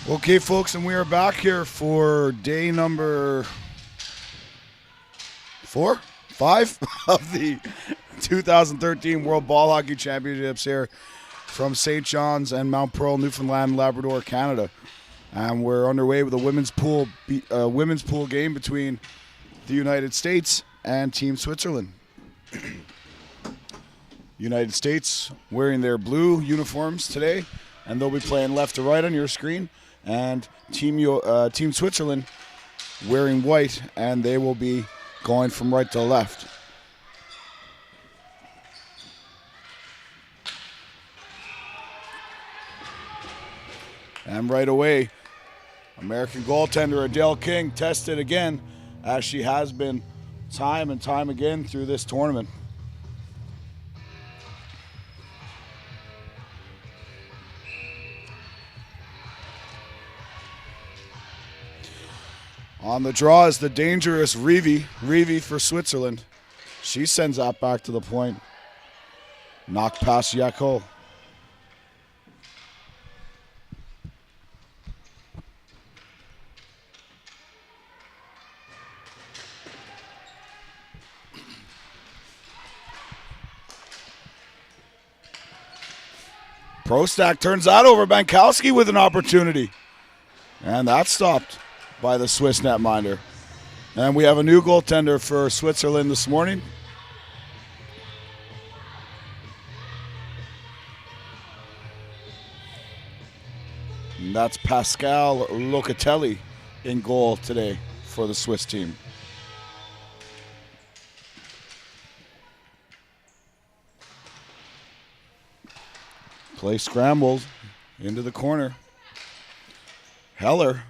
Okay, folks, and we are back here for day number 5 of the 2013 World Ball Hockey Championships here from St. John's and Mount Pearl, Newfoundland, Labrador, Canada. And we're underway with a women's pool game between the United States and Team Switzerland. United States wearing their blue uniforms today, and they'll be playing left to right on your screen. And Team Switzerland wearing white, and they will be going from right to left. And right away, American goaltender Adele King tested again, as she has been time and time again through this tournament. On the draw is the dangerous Reeve. Reeve for Switzerland. She sends that back to the point. Knocked past Yako. Prostak turns that over. Bankowski with an opportunity. And that's stopped by the Swiss netminder. And we have a new goaltender for Switzerland this morning. And that's Pascal Locatelli in goal today for the Swiss team. Play scrambled into the corner. Heller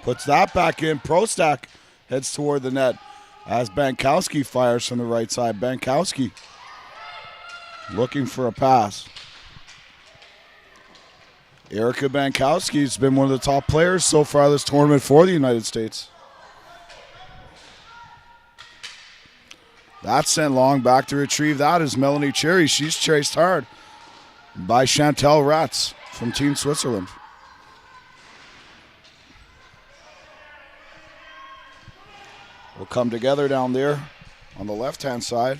puts that back in. Prostak heads toward the net as Bankowski fires from the right side. Bankowski looking for a pass. Erica Bankowski has been one of the top players so far this tournament for the United States. That's sent long. Back to retrieve that is Melanie Cherry. She's chased hard by Chantal Ratz from Team Switzerland. Will come together down there on the left-hand side.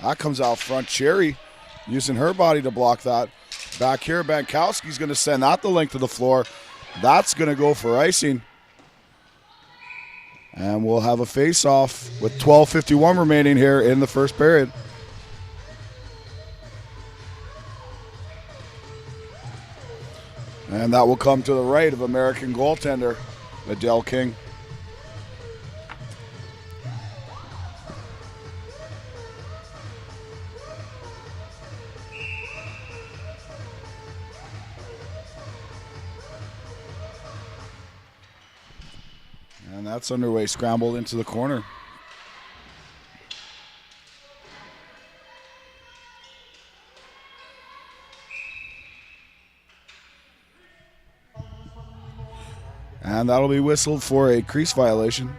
That comes out front. Cherry using her body to block that. Back here, Bankowski's going to send that the length of the floor. That's going to go for icing. And we'll have a face-off with 12:51 remaining here in the first period. And that will come to the right of American goaltender Adele King. And that's underway. Scrambled into the corner. And that'll be whistled for a crease violation.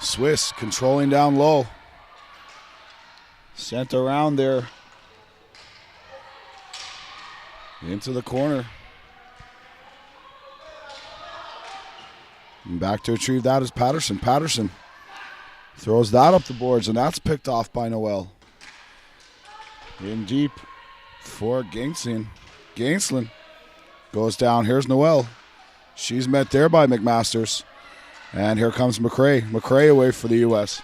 Swiss controlling down low. Sent around there. Into the corner. And back to retrieve that is Patterson. Patterson throws that up the boards, and that's picked off by Noel. In deep for Gainslin. Gainslin goes down. Here's Noel. She's met there by McMasters. And here comes McRae. McRae away for the U.S.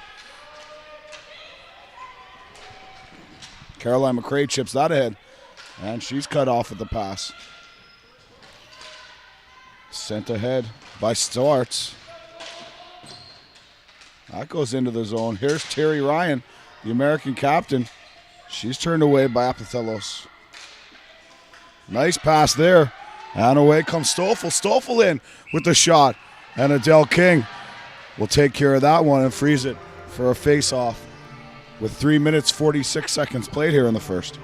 Caroline McRae chips that ahead. And she's cut off at the pass. Sent ahead by Starts. That goes into the zone. Here's Terry Ryan, the American captain. She's turned away by Apathellos. Nice pass there. And away comes Stoffel. Stoffel in with the shot. And Adele King will take care of that one and freeze it for a face-off with 3 minutes, 46 seconds played here in the first.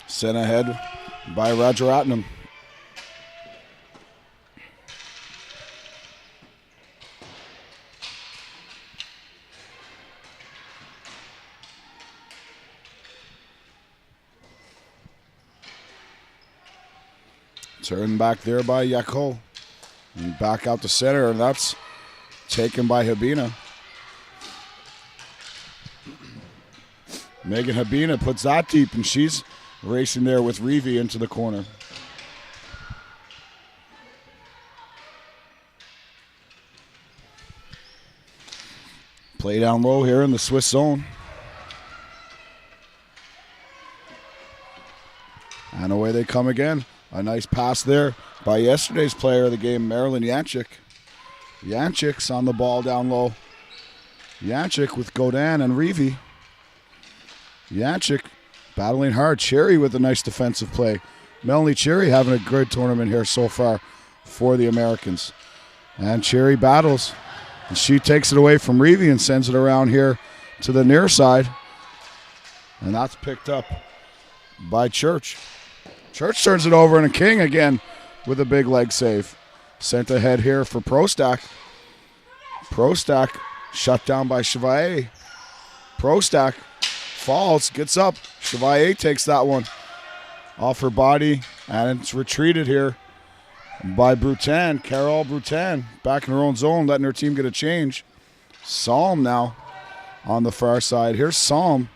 Sent ahead by Rajaratnam. Turned back there by Yako. And back out to center, and that's taken by Habina. Megan Habina puts that deep, and she's racing there with Reeve into the corner. Play down low here in the Swiss zone. And away they come again. A nice pass there by yesterday's player of the game, Marilyn Yanchik. Yanchik's on the ball down low. Yanchik with Godin and Reeve. Yanchik battling hard. Cherry with a nice defensive play. Melanie Cherry having a good tournament here so far for the Americans. And Cherry battles. And she takes it away from Reeve and sends it around here to the near side. And that's picked up by Church. Church turns it over, and King again with a big leg save. Sent ahead here for Prostak. Prostak shut down by Chevalier. Prostak falls, gets up. Chevalier takes that one off her body, and it's retreated here by Brutan. Carol Brutan back in her own zone, letting her team get a change. Psalm now on the far side. Here's Psalm.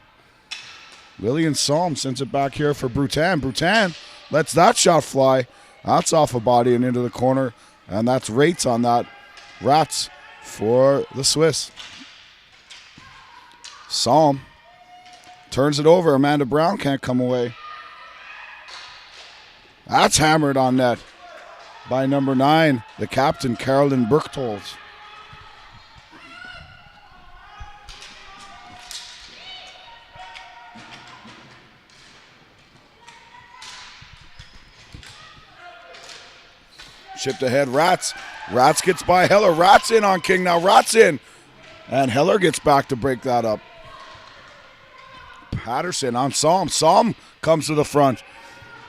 Lillian Psalm sends it back here for Brutan. Brutan lets that shot fly. That's off a body and into the corner, and that's Rates on that. Rats for the Swiss. Psalm turns it over. Amanda Brown can't come away. That's hammered on net by number 9, the captain, Carolyn Berchtolz. Chipped ahead, Rats. Rats gets by Heller. Rats in on King now. Rats in. And Heller gets back to break that up. Patterson on Psalm. Psalm comes to the front.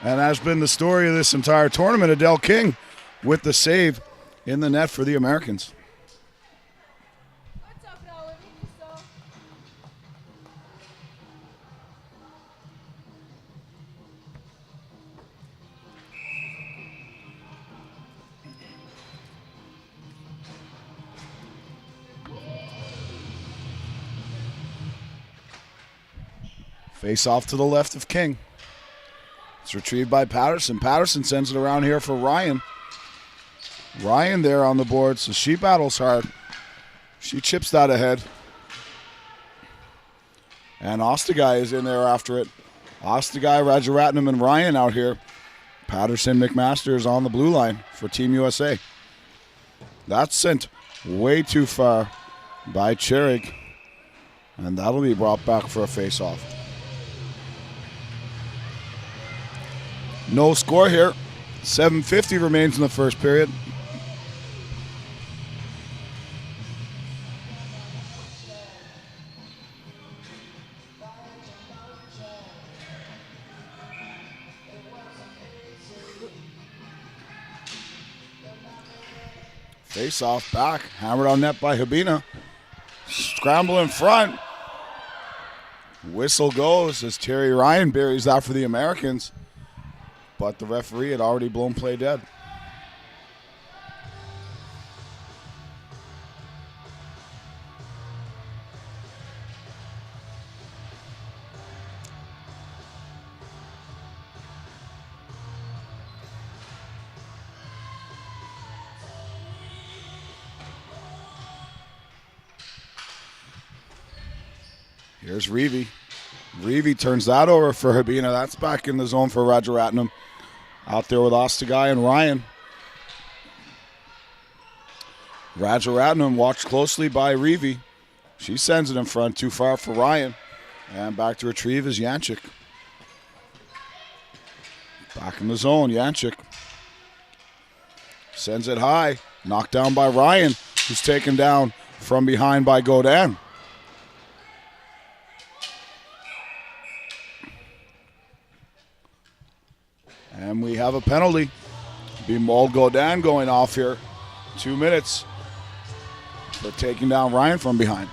And has been the story of this entire tournament. Adele King with the save in the net for the Americans. Face off to the left of King. It's retrieved by Patterson. Patterson sends it around here for Ryan. Ryan there on the board, so she battles hard. She chips that ahead. And Ostagai is in there after it. Ostagai, Rajaratnam, and Ryan out here. Patterson, McMaster is on the blue line for Team USA. That's sent way too far by Cherig. And that'll be brought back for a face-off. No score here. 7:50 remains in the first period. Face off back. Hammered on net by Habina. Scramble in front. Whistle goes as Terry Ryan buries that for the Americans, but the referee had already blown play dead. Here's Reeve. Reeve turns that over for Habina. That's back in the zone for Rajaratnam. Out there with Ostagai and Ryan. Rajaratnam watched closely by Reeve. She sends it in front, too far for Ryan. And back to retrieve is Janchik. Back in the zone, Janchik. Sends it high. Knocked down by Ryan, who's taken down from behind by Godin. And we have a penalty. Bimol Godin going off here. 2 minutes for taking down Ryan from behind.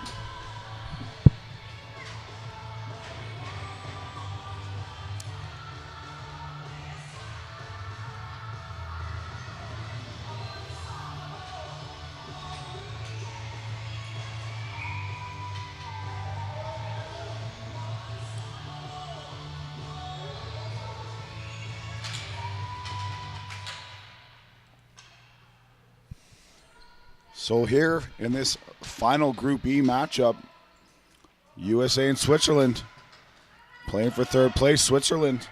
So here in this final Group E matchup, USA and Switzerland playing for third place. Switzerland.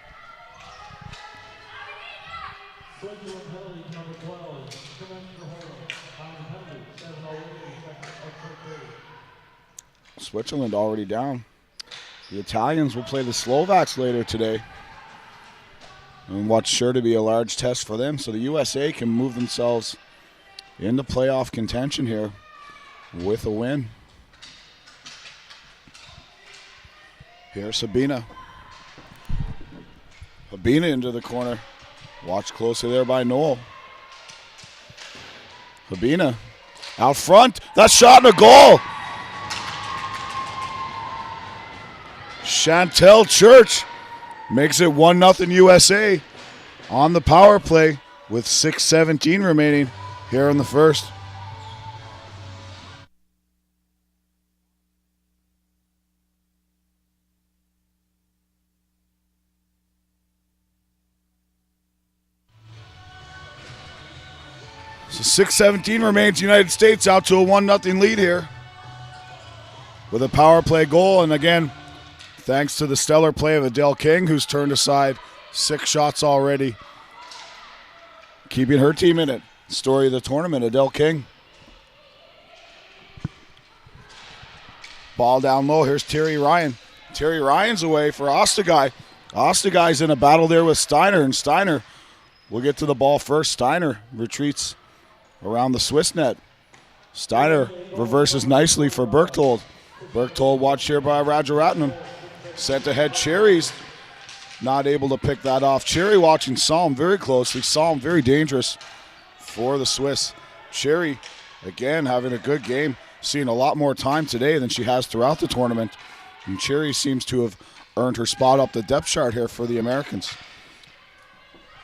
Switzerland already down. The Italians will play the Slovaks later today, and what's sure to be a large test for them. So the USA can move themselves into playoff contention here with a win. Here's Sabina. Sabina into the corner. Watched closely there by Noel. Sabina out front. That shot and a goal. Chantel Church makes it 1-0 USA on the power play with 6:17 remaining here in the first. So 6:17 remains. United States out to a 1-0 lead here with a power play goal. And again, thanks to the stellar play of Adele King, who's turned aside 6 shots already, keeping her team in it. Story of the tournament, Adele King. Ball down low. Here's Terry Ryan. Terry Ryan's away for Ostagai. Ostagai's in a battle there with Steiner, and Steiner will get to the ball first. Steiner retreats around the Swiss net. Steiner reverses nicely for Berchtold. Berchtold watched here by Rajaratnam. Sent ahead Cherry's not able to pick that off. Cherry watching Salm very closely. Salm very dangerous for the Swiss. Cherry, again, having a good game. Seeing a lot more time today than she has throughout the tournament. And Cherry seems to have earned her spot up the depth chart here for the Americans.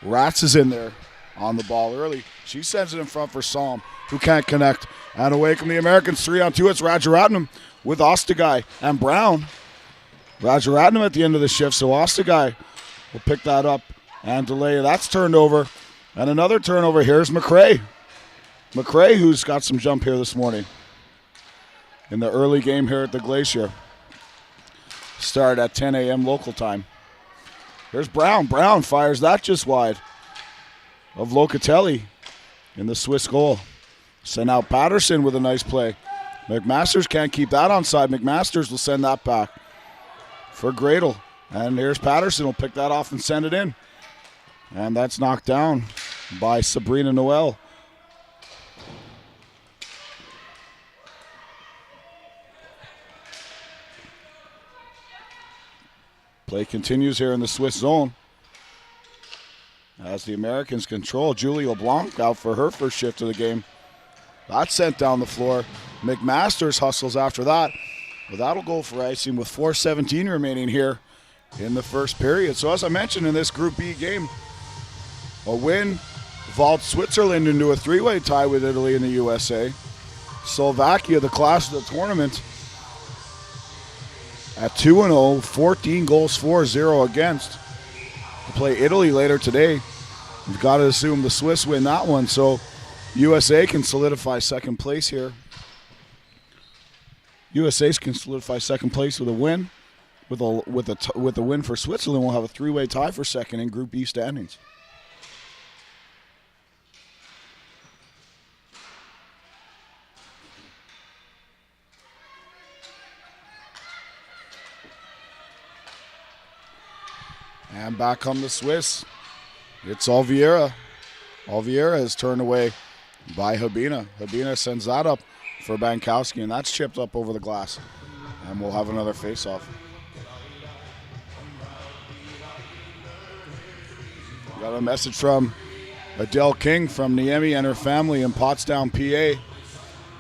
Ratz is in there on the ball early. She sends it in front for Salm, who can't connect. And away come the Americans. 3-on-2. It's Rajaratnam with Ostagai and Brown. Rajaratnam at the end of the shift, so Ostagai will pick that up and delay. That's turned over. And another turnover. Here's McRae. McRae, who's got some jump here this morning in the early game here at the Glacier. Start at 10 a.m. local time. Here's Brown. Brown fires that just wide of Locatelli in the Swiss goal. Send out Patterson with a nice play. McMasters can't keep that onside. McMasters will send that back for Gradle. And here's Patterson will pick that off and send it in. And that's knocked down by Sabrina Noel. Play continues here in the Swiss zone as the Americans control. Julia Blanc out for her first shift of the game. That's sent down the floor. McMasters hustles after that. Well, that'll go for icing with 4:17 remaining here in the first period. So as I mentioned in this Group B game, a win vaults Switzerland into a three-way tie with Italy and the USA. Slovakia, the class of the tournament, at 2-0, 14 goals for, 0 against. We'll play Italy later today. We've got to assume the Swiss win that one, so USA can solidify second place here. USA can solidify second place with a win. With a win for Switzerland, we'll have a three-way tie for second in Group B standings. And back come the Swiss. It's Oliveira. Oliveira is turned away by Habina. Habina sends that up for Bankowski, and that's chipped up over the glass. And we'll have another face-off. Got a message from Adele King from Niemi and her family in Pottstown, PA.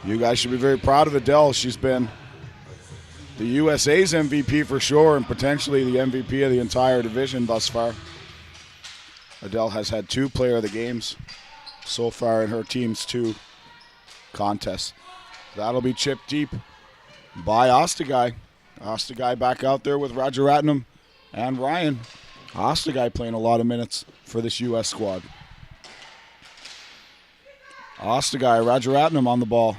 You guys should be very proud of Adele. She's been the USA's MVP for sure, and potentially the MVP of the entire division thus far. Adele has had 2 player of the games so far in her team's 2 contests. That'll be chipped deep by Ostagai. Ostagai back out there with Rajaratnam and Ryan. Ostagai playing a lot of minutes for this U.S. squad. Ostagai, Rajaratnam on the ball.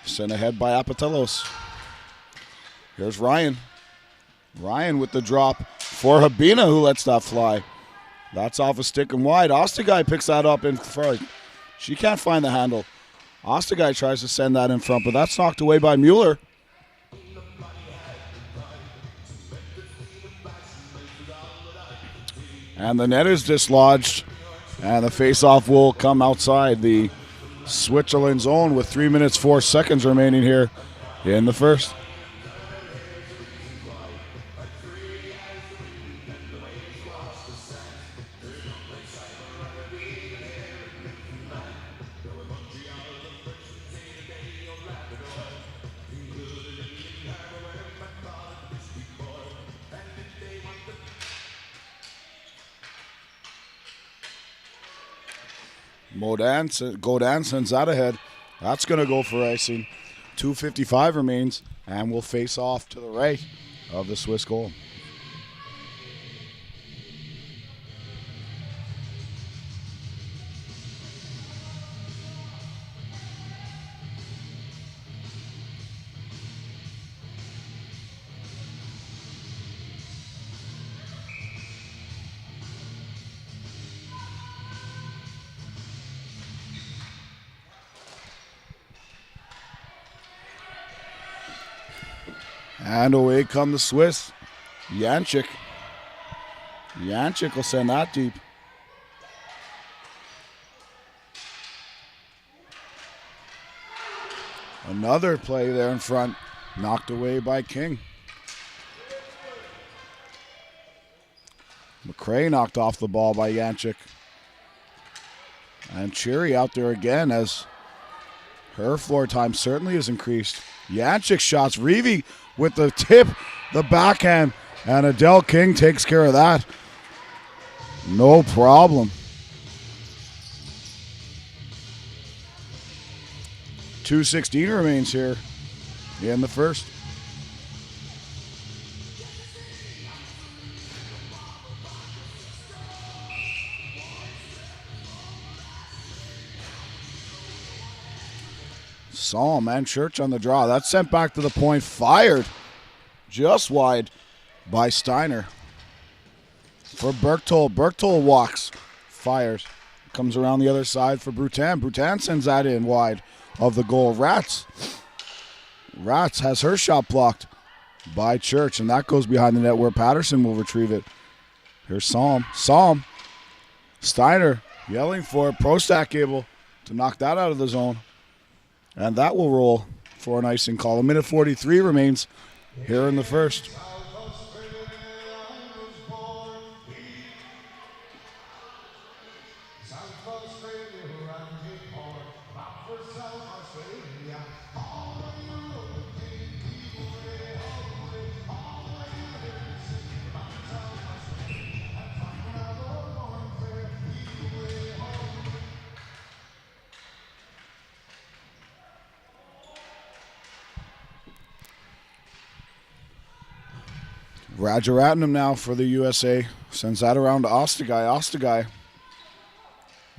Sent ahead by Apatelos. Here's Ryan. Ryan with the drop for Habina, who lets that fly. That's off a stick and wide. Ostagai picks that up in front. She can't find the handle. Ostagai tries to send that in front, but that's knocked away by Mueller. And the net is dislodged, and the face-off will come outside the Switzerland zone with 3 minutes, 4 seconds remaining here in the first. Godin sends that ahead. That's going to go for icing. 2:55 remains, and we'll face off to the right of the Swiss goal. And away come the Swiss. Janczyk. Janczyk will send that deep. Another play there in front. Knocked away by King. McRae knocked off the ball by Janczyk. And Cherry out there again as her floor time certainly has increased. Janczyk shots. Reeve with the tip, the backhand, and Adele King takes care of that. No problem. 2:16 remains here in the first. Psalm and Church on the draw. That's sent back to the point. Fired just wide by Steiner. For Berchtold. Berchtold walks. Fires. Comes around the other side for Brutan. Brutan sends that in wide of the goal. Rats has her shot blocked by Church, and that goes behind the net where Patterson will retrieve it. Here's Psalm. Steiner yelling for it. Prostak able to knock that out of the zone. And that will roll for an icing call. 1:43 remains here in the first. Rajaratnam now for the USA. Sends that around to Ostagai. Ostagai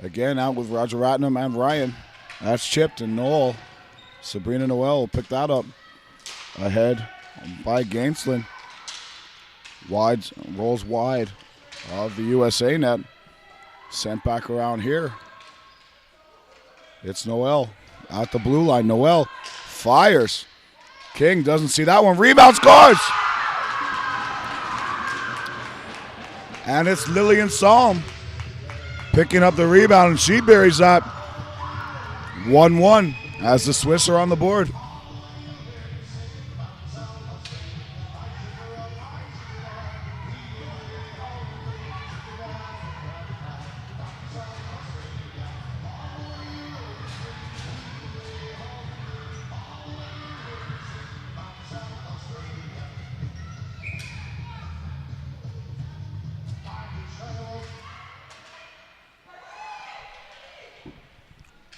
again out with Rajaratnam and Ryan. That's chipped, and Noel, Sabrina Noel will pick that up. Ahead by Gainslin. Wide, rolls wide of the USA net. Sent back around here. It's Noel at the blue line. Noel fires. King doesn't see that one. Rebound, scores! And it's Lillian Salm picking up the rebound, and she buries that. 1-1 as the Swiss are on the board.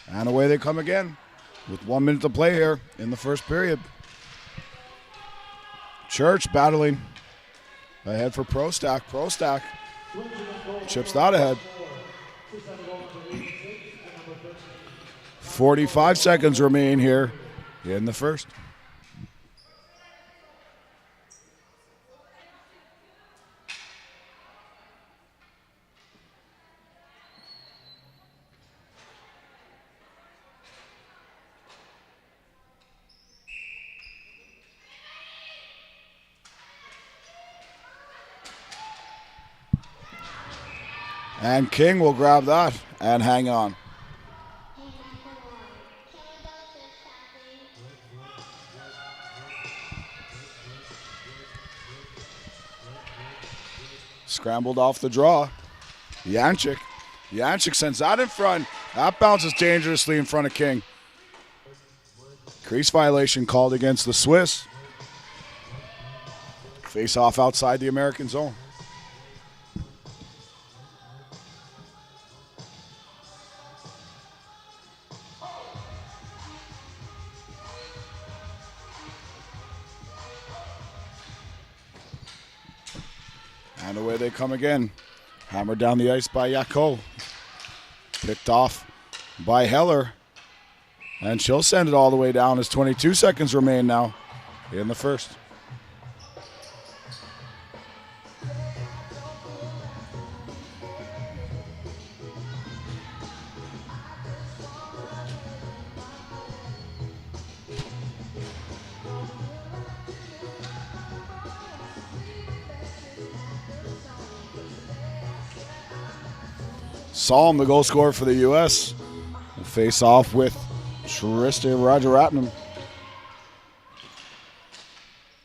And away they come again with 1 minute to play here in the first period. Church battling ahead for Prostack. Prostack chips that ahead. 45 seconds remain here in the first. And King will grab that and hang on. Scrambled off the draw. Yanchik. Yanchik sends that in front. That bounces dangerously in front of King. Crease violation called against the Swiss. Face off outside the American zone. And away they come again. Hammered down the ice by Yako. Picked off by Heller. And she'll send it all the way down as 22 seconds remain now in the first. Salm, the goal scorer for the U.S., will face off with Trista Rajaratnam.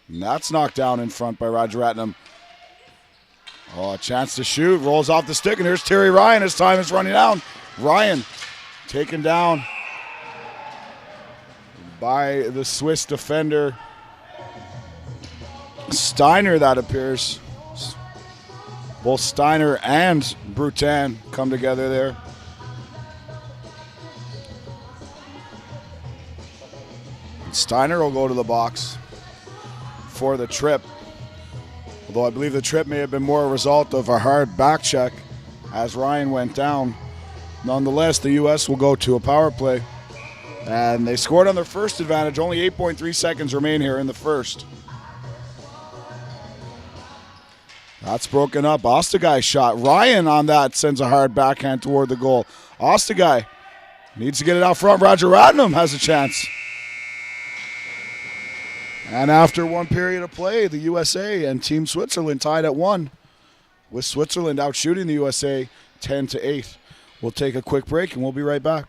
And that's knocked down in front by Rajaratnam. Oh, a chance to shoot. Rolls off the stick, and here's Terry Ryan. His time is running down. Ryan taken down by the Swiss defender. Steiner, that appears. Both Steiner and Brutan come together there. Steiner will go to the box for the trip. Although I believe the trip may have been more a result of a hard back check as Ryan went down. Nonetheless, the U.S. will go to a power play. And they scored on their first advantage. Only 8.3 seconds remain here in the first. That's broken up. Ostagai shot. Ryan on that sends a hard backhand toward the goal. Ostagai needs to get it out front. Rajaratnam has a chance. And after one period of play, the USA and Team Switzerland tied at 1, with Switzerland out shooting the USA 10-8. We'll take a quick break and we'll be right back.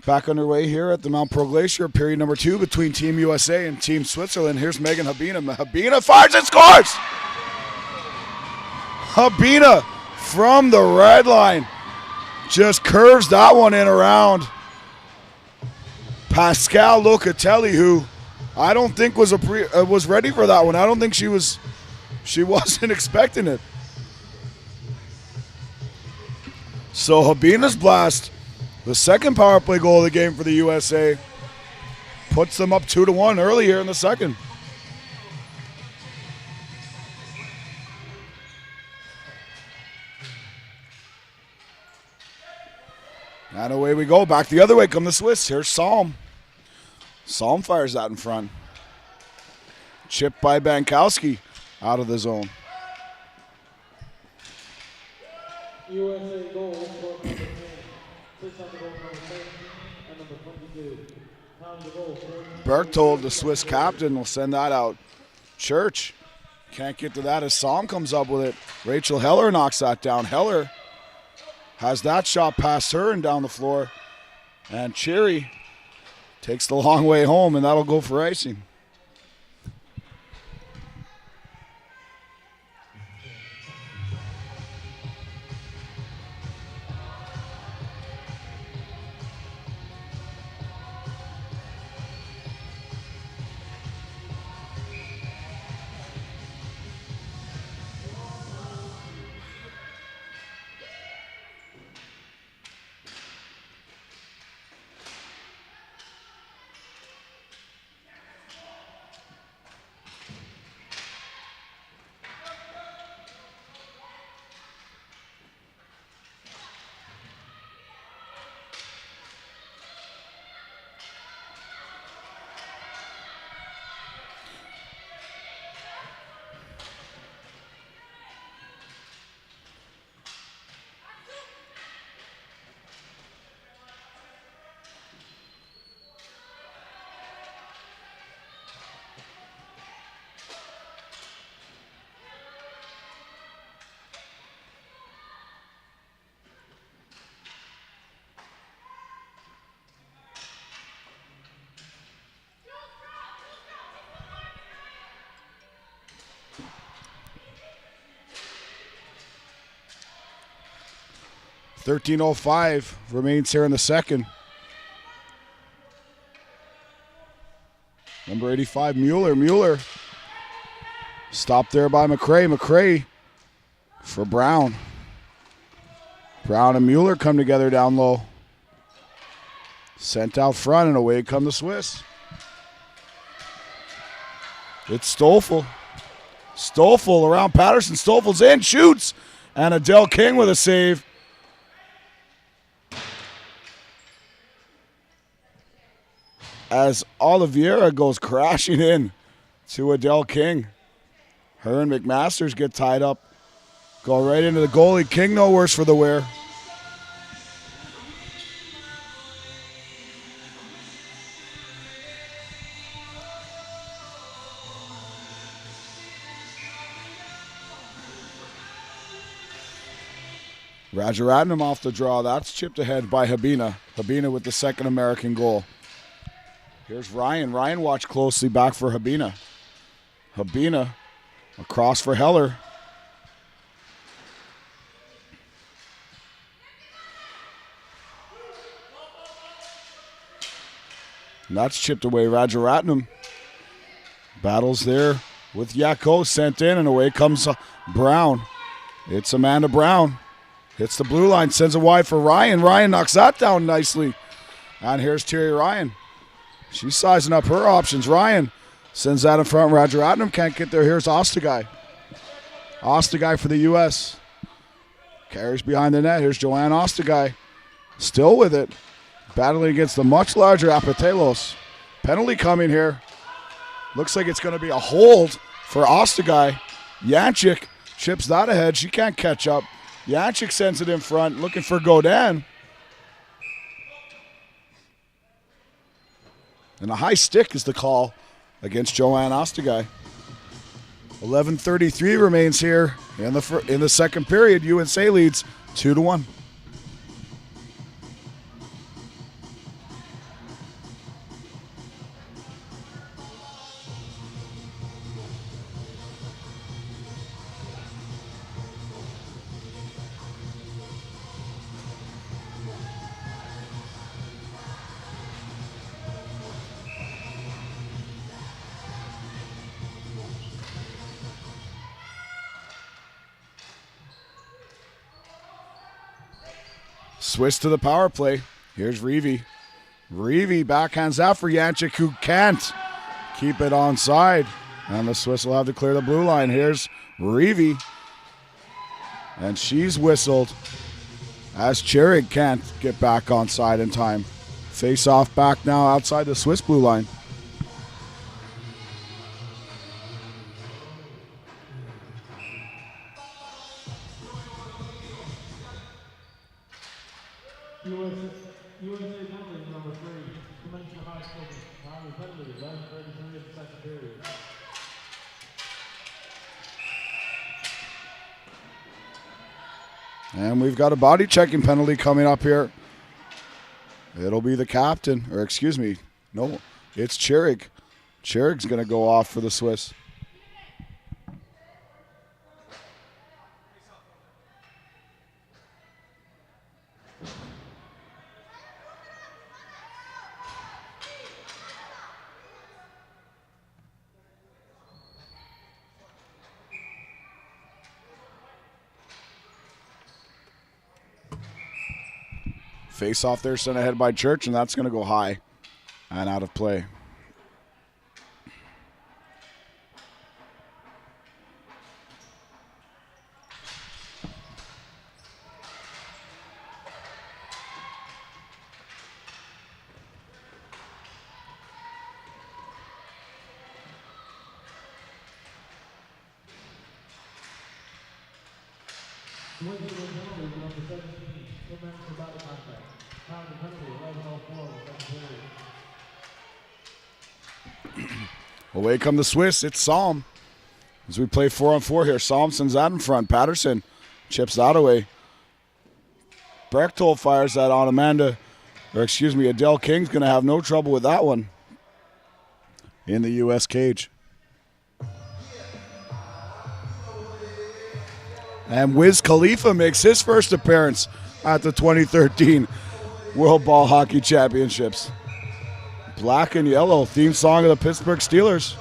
Back underway here at the Mount Pro Glacier, period number 2 between Team USA and Team Switzerland. Here's Megan Habina. Habina fires and scores! Habina from the red line just curves that one in around Pascal Locatelli, who I don't think was ready for that one. I don't think she wasn't expecting it. So Habina's blast, the second power play goal of the game for the USA, puts them up 2-1 early here in the second. And away we go. Back the other way come the Swiss. Here's Salm. Salm fires that in front. Chipped by Bankowski out of the zone. USA goal for number 10. Please on the goal number 17 and number 22. Time to goal. Berchtold, the Swiss captain, will send that out. Church can't get to that as Salm comes up with it. Rachel Heller knocks that down. Heller has that shot past her and down the floor. And Cherry takes the long way home, and that'll go for icing. .13:05 remains here in the second. Number 85, Mueller. Mueller stopped there by McCray. McCray for Brown. Brown and Mueller come together down low. Sent out front, and away come the Swiss. It's Stoffel. Stoffel around Patterson. Stoffel's in, shoots. And Adele King with a save. As Oliveira goes crashing in to Adele King. Her and McMasters get tied up. Go right into the goalie. King no worse for the wear. Rajaratnam off the draw. That's chipped ahead by Habina. Habina with the second American goal. Here's Ryan. Ryan watched closely back for Habina. Habina across for Heller. And that's chipped away. Rajaratnam battles there with Yako sent in, and away comes Brown. It's Amanda Brown. Hits the blue line, sends it wide for Ryan. Ryan knocks that down nicely. And here's Terry Ryan. She's sizing up her options. Ryan sends that in front. Rajaratnam can't get there. Here's Ostagai. Ostagai for the U.S. Carries behind the net. Here's Joanne Ostagai. Still with it. Battling against the much larger Apatelos. Penalty coming here. Looks like it's going to be a hold for Ostagai. Yanchik chips that ahead. She can't catch up. Yanchik sends it in front. Looking for Godin. And a high stick is the call against Joanne Ostagai. 11:33 remains here in the second period. UNC leads 2-1. Swiss to the power play. Here's Reeve. Reeve backhands that for Janczyk, who can't keep it onside. And the Swiss will have to clear the blue line. Here's Reeve. And she's whistled as Cherig can't get back onside in time. Face off back now outside the Swiss blue line. USA penalty number 3. Commencing high school. Time penalty. 11:33 of the second period. And we've got a body checking penalty coming up here. It'll be the captain, or excuse me, no, it's Cherig. Cherig's going to go off for the Swiss. Face off there, sent ahead by Church, and that's going to go high and out of play. Away come the Swiss. It's Psalm. As we play 4-on-4 here, Psalm sends that in front. Patterson chips that away. Brechtold fires that on Amanda, or excuse me, Adele King's going to have no trouble with that one in the U.S. cage. And Wiz Khalifa makes his first appearance at the 2013 World Ball Hockey Championships. Black and Yellow, theme song of the Pittsburgh Steelers.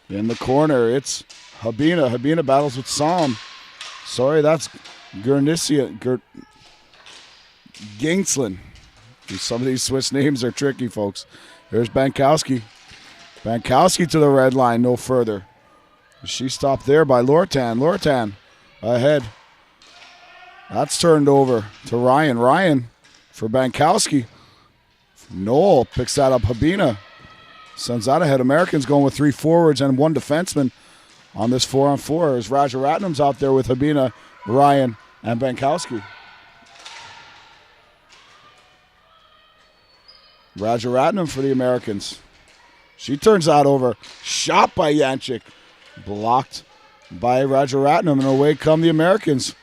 In the corner, it's Habina. Habina battles with Psalm. Sorry, that's Gernisia. Gangslin. Some of these Swiss names are tricky, folks. There's Bankowski. Bankowski to the red line, no further. She stopped there by Lortan. Lortan ahead. That's turned over to Ryan. Ryan for Bankowski. Noel picks that up. Habina sends that ahead. Americans going with 3 forwards and 1 defenseman on this 4-on-4. As Rajaratnam's out there with Habina, Ryan, and Bankowski. Rajaratnam for the Americans. She turns that over. Shot by Janczyk. Blocked by Rajaratnam, and away come the Americans.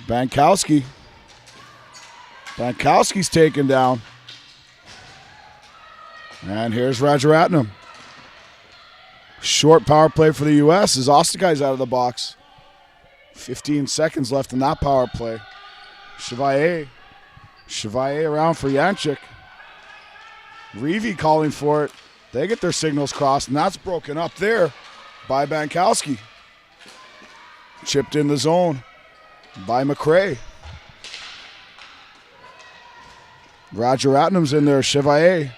Bankowski. Bankowski's taken down. And here's Rajaratnam. Short power play for the U.S. as Osteguy's out of the box. 15 seconds left in that power play. Chevalier. Chevalier around for Janczyk. Reeve calling for it. They get their signals crossed, and that's broken up there by Bankowski. Chipped in the zone by McRae. Rajaratnam's in there. Chevalier.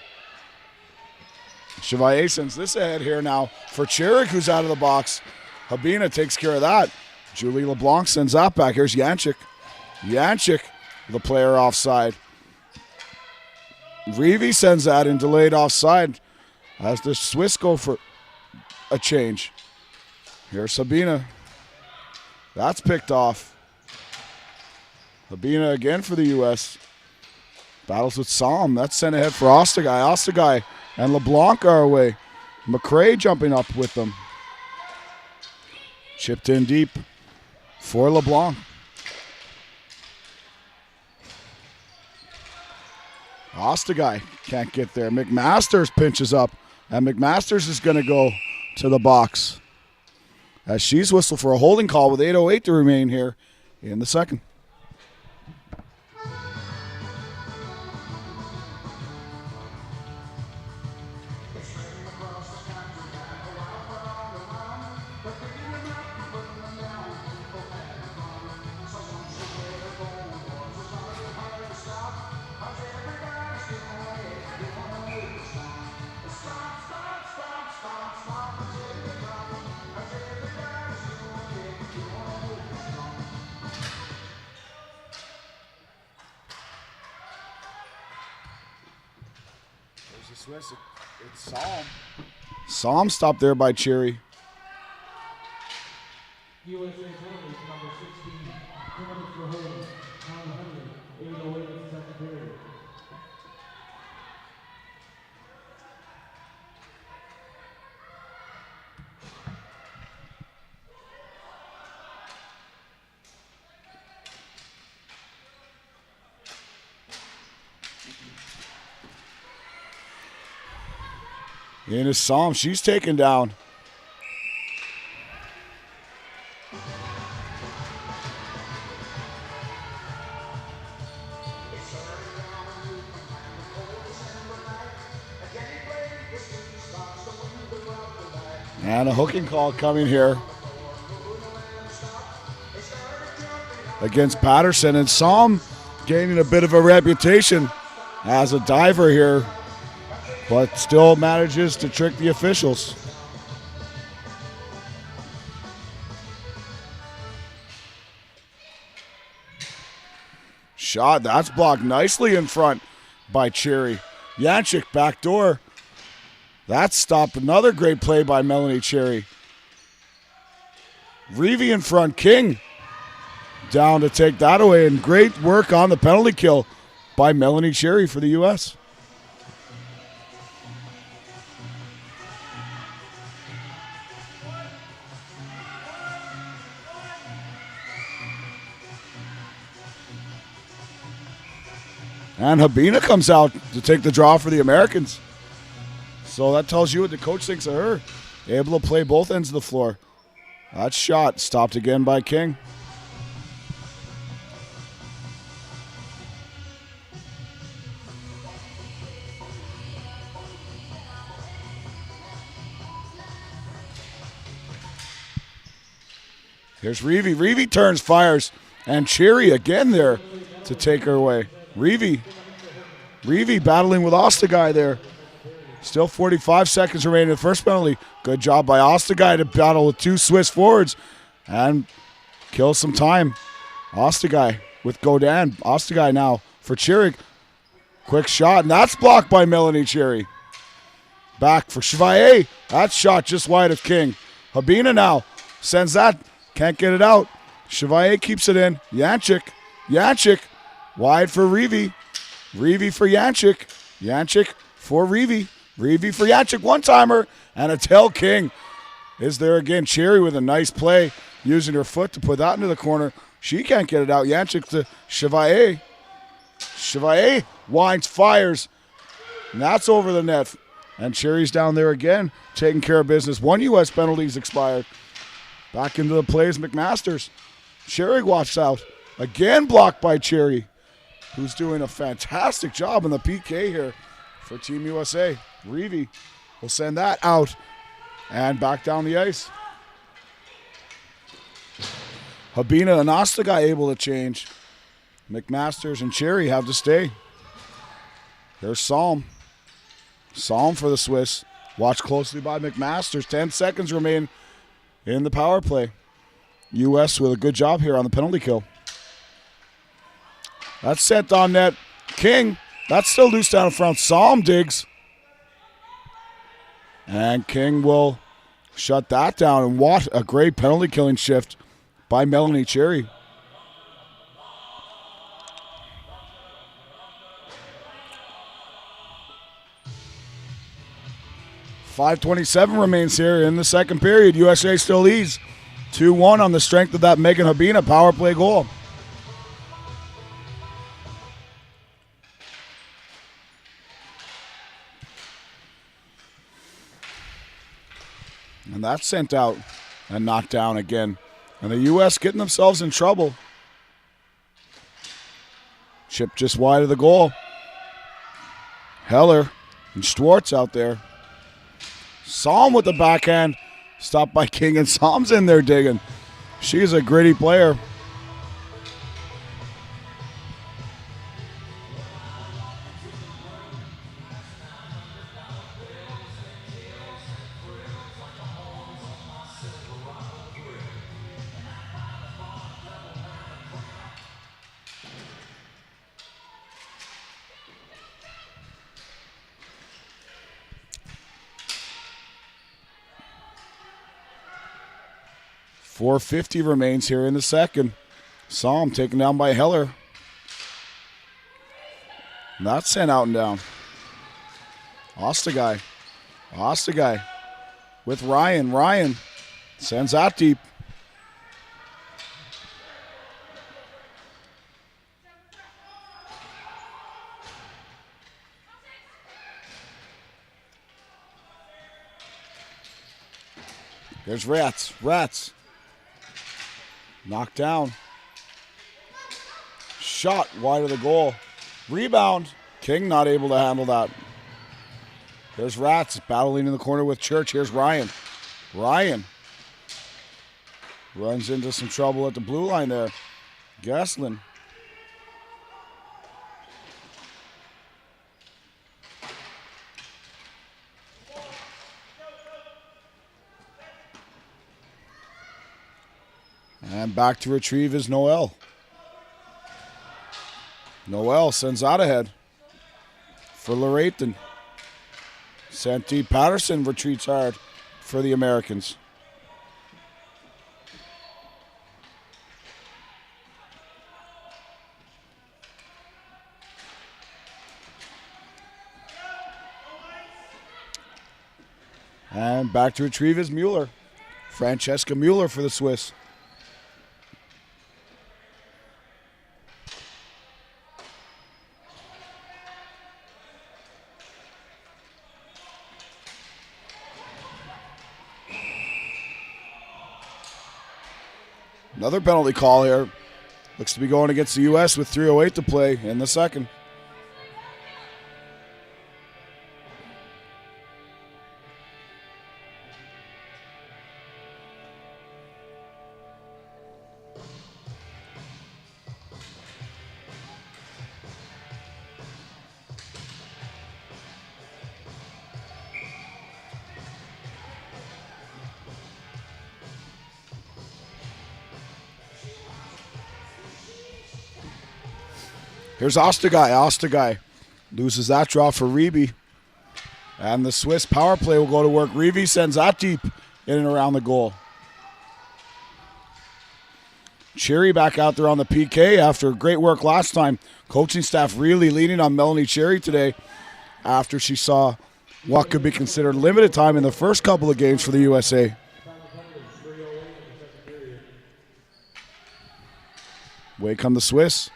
Chevalier sends this ahead here now for Cherig, who's out of the box. Habina takes care of that. Julie LeBlanc sends that back. Here's Janczyk. Janczyk, the player offside. Reeve sends that in delayed offside as the Swiss go for a change. Here's Sabina. That's picked off. Habina again for the U.S. Battles with Psalm. That's sent ahead for Osteguy. Osteguy and LeBlanc are away. McRae jumping up with them. Chipped in deep for LeBlanc. Osteguy can't get there. McMasters pinches up, and McMasters is going to go to the box as she's whistled for a holding call with 8:08 to remain here in the second. the Swiss, it's Psalm. Psalm stopped there by Cherry. USA penalty, number 16. 2 minutes for holding. 8:08 in the second period. In his Psalm, she's taken down. And a hooking call coming here against Patterson. And Psalm gaining a bit of a reputation as a diver here, but still manages to trick the officials. Shot, that's blocked nicely in front by Cherry. Yanchik backdoor. That stopped. Another great play by Melanie Cherry. Reevy in front. King down to take that away. And great work on the penalty kill by Melanie Cherry for the U.S. And Habina comes out to take the draw for the Americans. So that tells you what the coach thinks of her. Able to play both ends of the floor. That shot stopped again by King. Here's Reevy. Reevy turns, fires, and Cherry again there to take her away. Reevy battling with Ostagai there. Still 45 seconds remaining in the first penalty. Good job by Ostagai to battle with two Swiss forwards and kill some time. Ostagai with Godin. Ostagai now for Cherry. Quick shot, and that's blocked by Melanie Cherry. Back for Chevalier. That shot just wide of King. Habina now sends that. Can't get it out. Chevalier keeps it in. Yanchik. Wide for Reevy. Reevy for Yanchik. Yanchik for Reevy. Reevy for Yanchik. One-timer. And a tail King is there again. Cherry with a nice play. Using her foot to put that into the corner. She can't get it out. Yanchik to Chevalier. Chevalier winds, fires. And that's over the net. And Cherry's down there again. Taking care of business. One U.S. penalty's expired. Back into the plays, McMasters. Cherry watched out. Again blocked by Cherry, who's doing a fantastic job in the PK here for Team USA. Reevy will send that out and back down the ice. Habina and Ostagai able to change. McMasters and Cherry have to stay. There's Psalm. Psalm for the Swiss. Watched closely by McMasters. 10 seconds remain in the power play. U.S. with a good job here on the penalty kill. That's sent on net. King, that's still loose down in front. Psalm digs. And King will shut that down. And what a great penalty killing shift by Melanie Cherry. .527 remains here in the second period. USA still leads 2-1 on the strength of that Megan Habina power play goal. And that's sent out and knocked down again. And the U.S. getting themselves in trouble. Chip just wide of the goal. Heller and Schwartz out there. Psalm with the backhand. Stopped by King, and Psalm's in there digging. She's a gritty player. 4:50 remains here in the second. Psalm taken down by Heller. Not sent out and down. Ostagai with Ryan. Ryan sends out deep. There's Rats. Knocked down. Shot wide of the goal. Rebound. King not able to handle that. There's Rats battling in the corner with Church. Here's Ryan. Ryan runs into some trouble at the blue line there. Gesslin. And back to retrieve is Noel. Noel sends out ahead for Lareton. Sent deep. Patterson retreats hard for the Americans. And back to retrieve is Mueller. Francesca Mueller for the Swiss. Another penalty call here. Looks to be going against the U.S. with 3:08 to play in the second. Here's Ostagai. Ostagai loses that draw for Reby. And the Swiss power play will go to work. Reby sends that deep in and around the goal. Cherry back out there on the PK after great work last time. Coaching staff really leaning on Melanie Cherry today after she saw what could be considered limited time in the first couple of games for the USA. Way come the Swiss.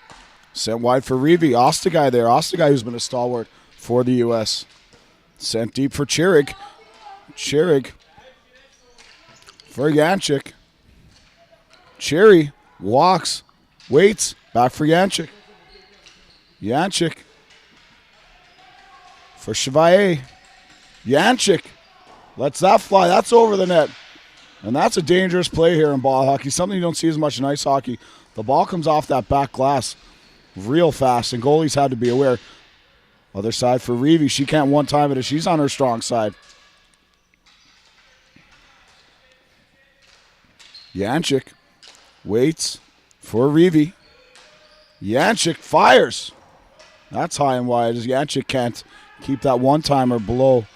Sent wide for Reby. Ostagai there. Ostagai who's been a stalwart for the U.S. Sent deep for Chirig. Chirig for Yanchik. Cherry walks, waits, back for Yanchik. Yanchik for Chevalier. Yanchik lets that fly. That's over the net. And that's a dangerous play here in ball hockey. Something you don't see as much in ice hockey. The ball comes off that back glass real fast, and goalies had to be aware. Other side for Reby. She can't one-time it if she's on her strong side. Yanchik waits for Reby. Yanchik fires. That's high and wide as Yanchik can't keep that one-timer below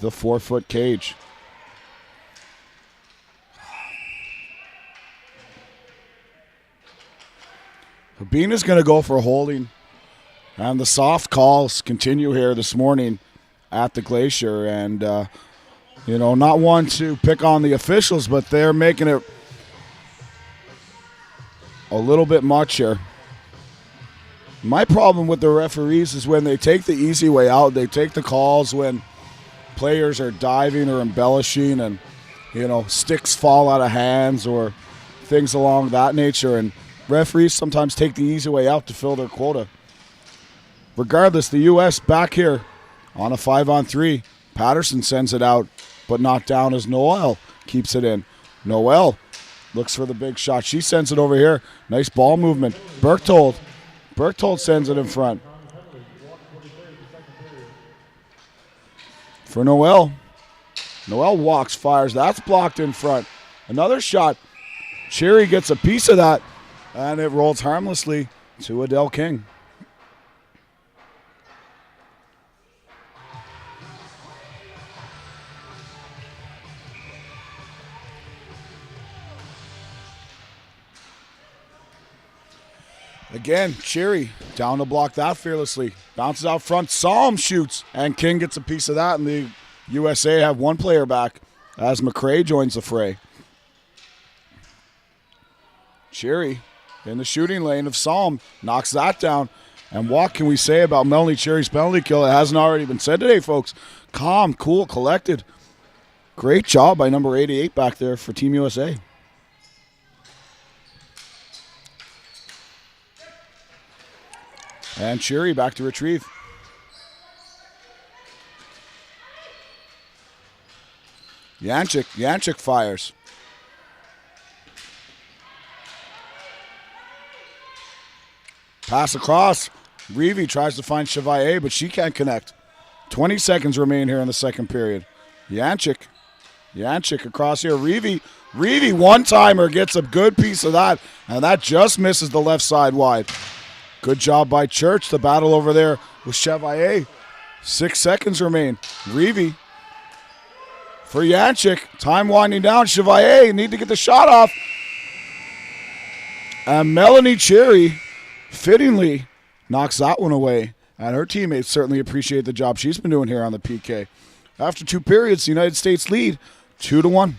the 4-foot cage. Habina's going to go for a holding. And the soft calls continue here this morning at the Glacier. And, not one to pick on the officials, but they're making it a little bit much here. My problem with the referees is when they take the easy way out. They take the calls when players are diving or embellishing and, sticks fall out of hands or things along that nature. And referees sometimes take the easy way out to fill their quota. Regardless, the U.S. back here on a 5-on-3. Patterson sends it out, but not down as Noel keeps it in. Noel looks for the big shot. She sends it over here. Nice ball movement. Berchtold sends it in front. For Noel. Noel walks, fires. That's blocked in front. Another shot. Cherry gets a piece of that. And it rolls harmlessly to Adele King. Again, Cherry down to block that fearlessly. Bounces out front. Psalm shoots. And King gets a piece of that. And the USA have one player back as McCray joins the fray. Cherry in the shooting lane of Psalm knocks that down. And what can we say about Melanie Cherry's penalty kill? It hasn't already been said today, folks. Calm, cool, collected. Great job by number 88 back there for Team USA. And Cherry back to retrieve. Yanchik fires. Pass across. Reeve tries to find Chevalier, but she can't connect. 20 seconds remain here in the second period. Yanchik across here. Reeve one-timer gets a good piece of that, and that just misses the left side wide. Good job by Church. The battle over there with Chevalier. 6 seconds remain. Reeve for Yanchik. Time winding down. Chevalier need to get the shot off. And Melanie Cherry fittingly knocks that one away. And her teammates certainly appreciate the job she's been doing here on the PK. After 2 periods, the United States lead 2-1.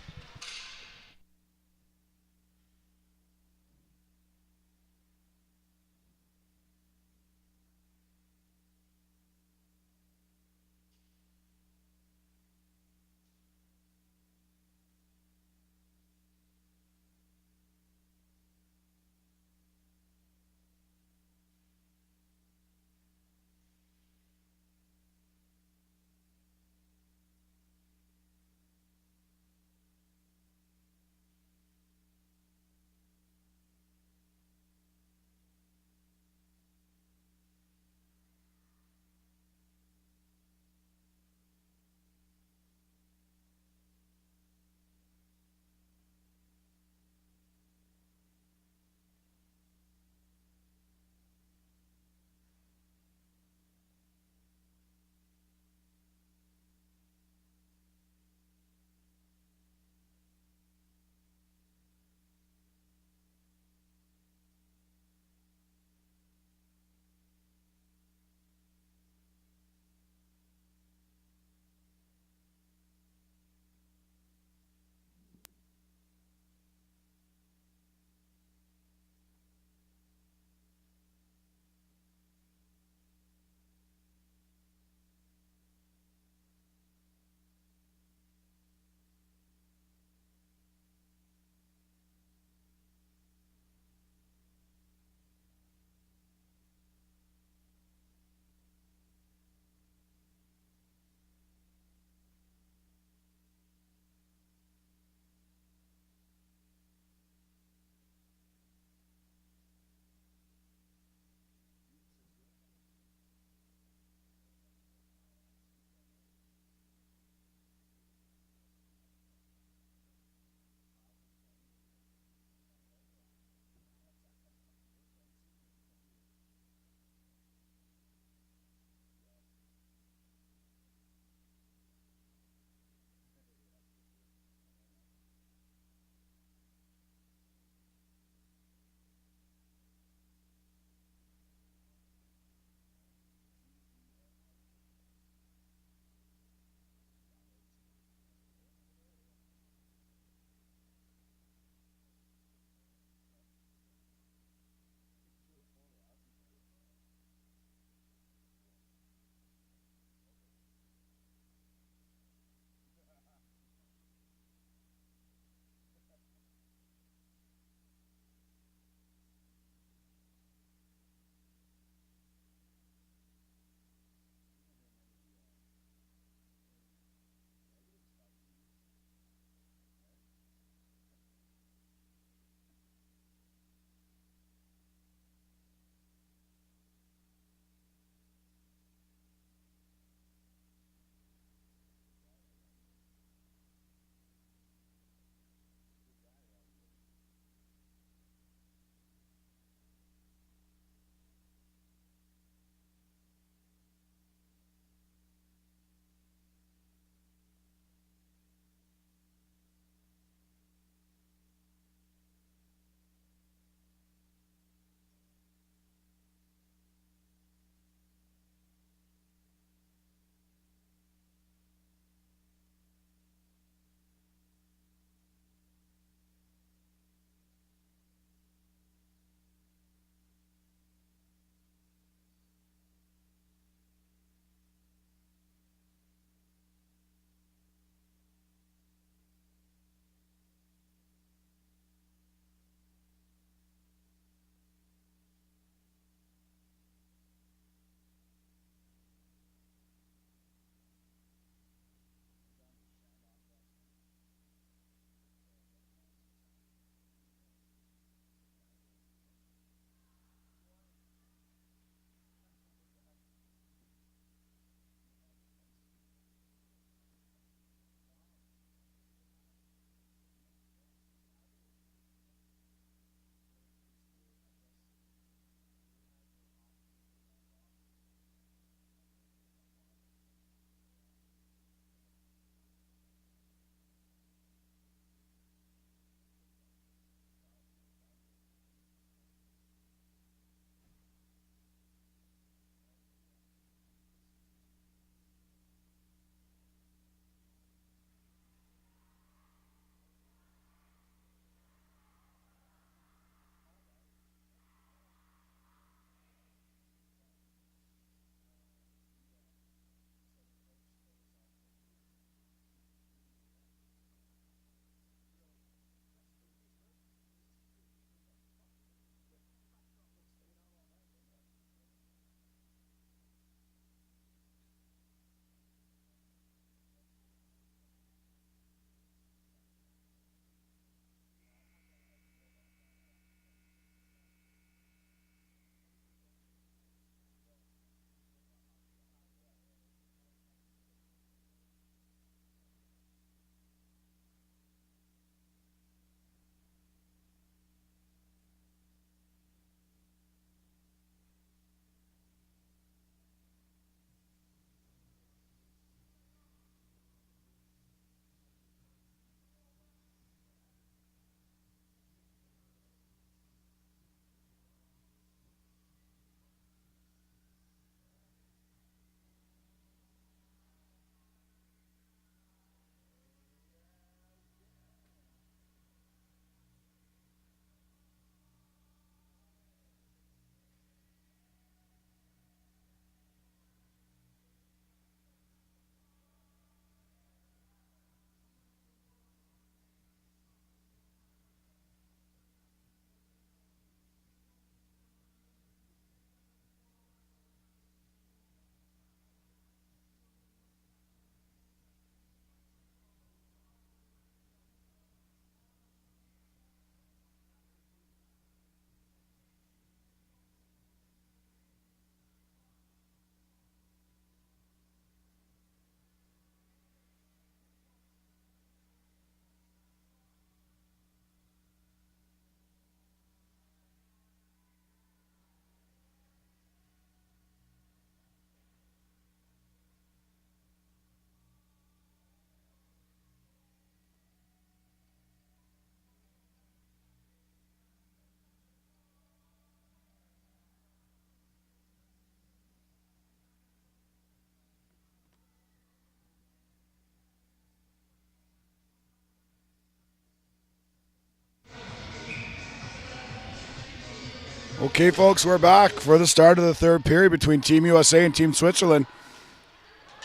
Okay, folks, we're back for the start of the third period between Team USA and Team Switzerland.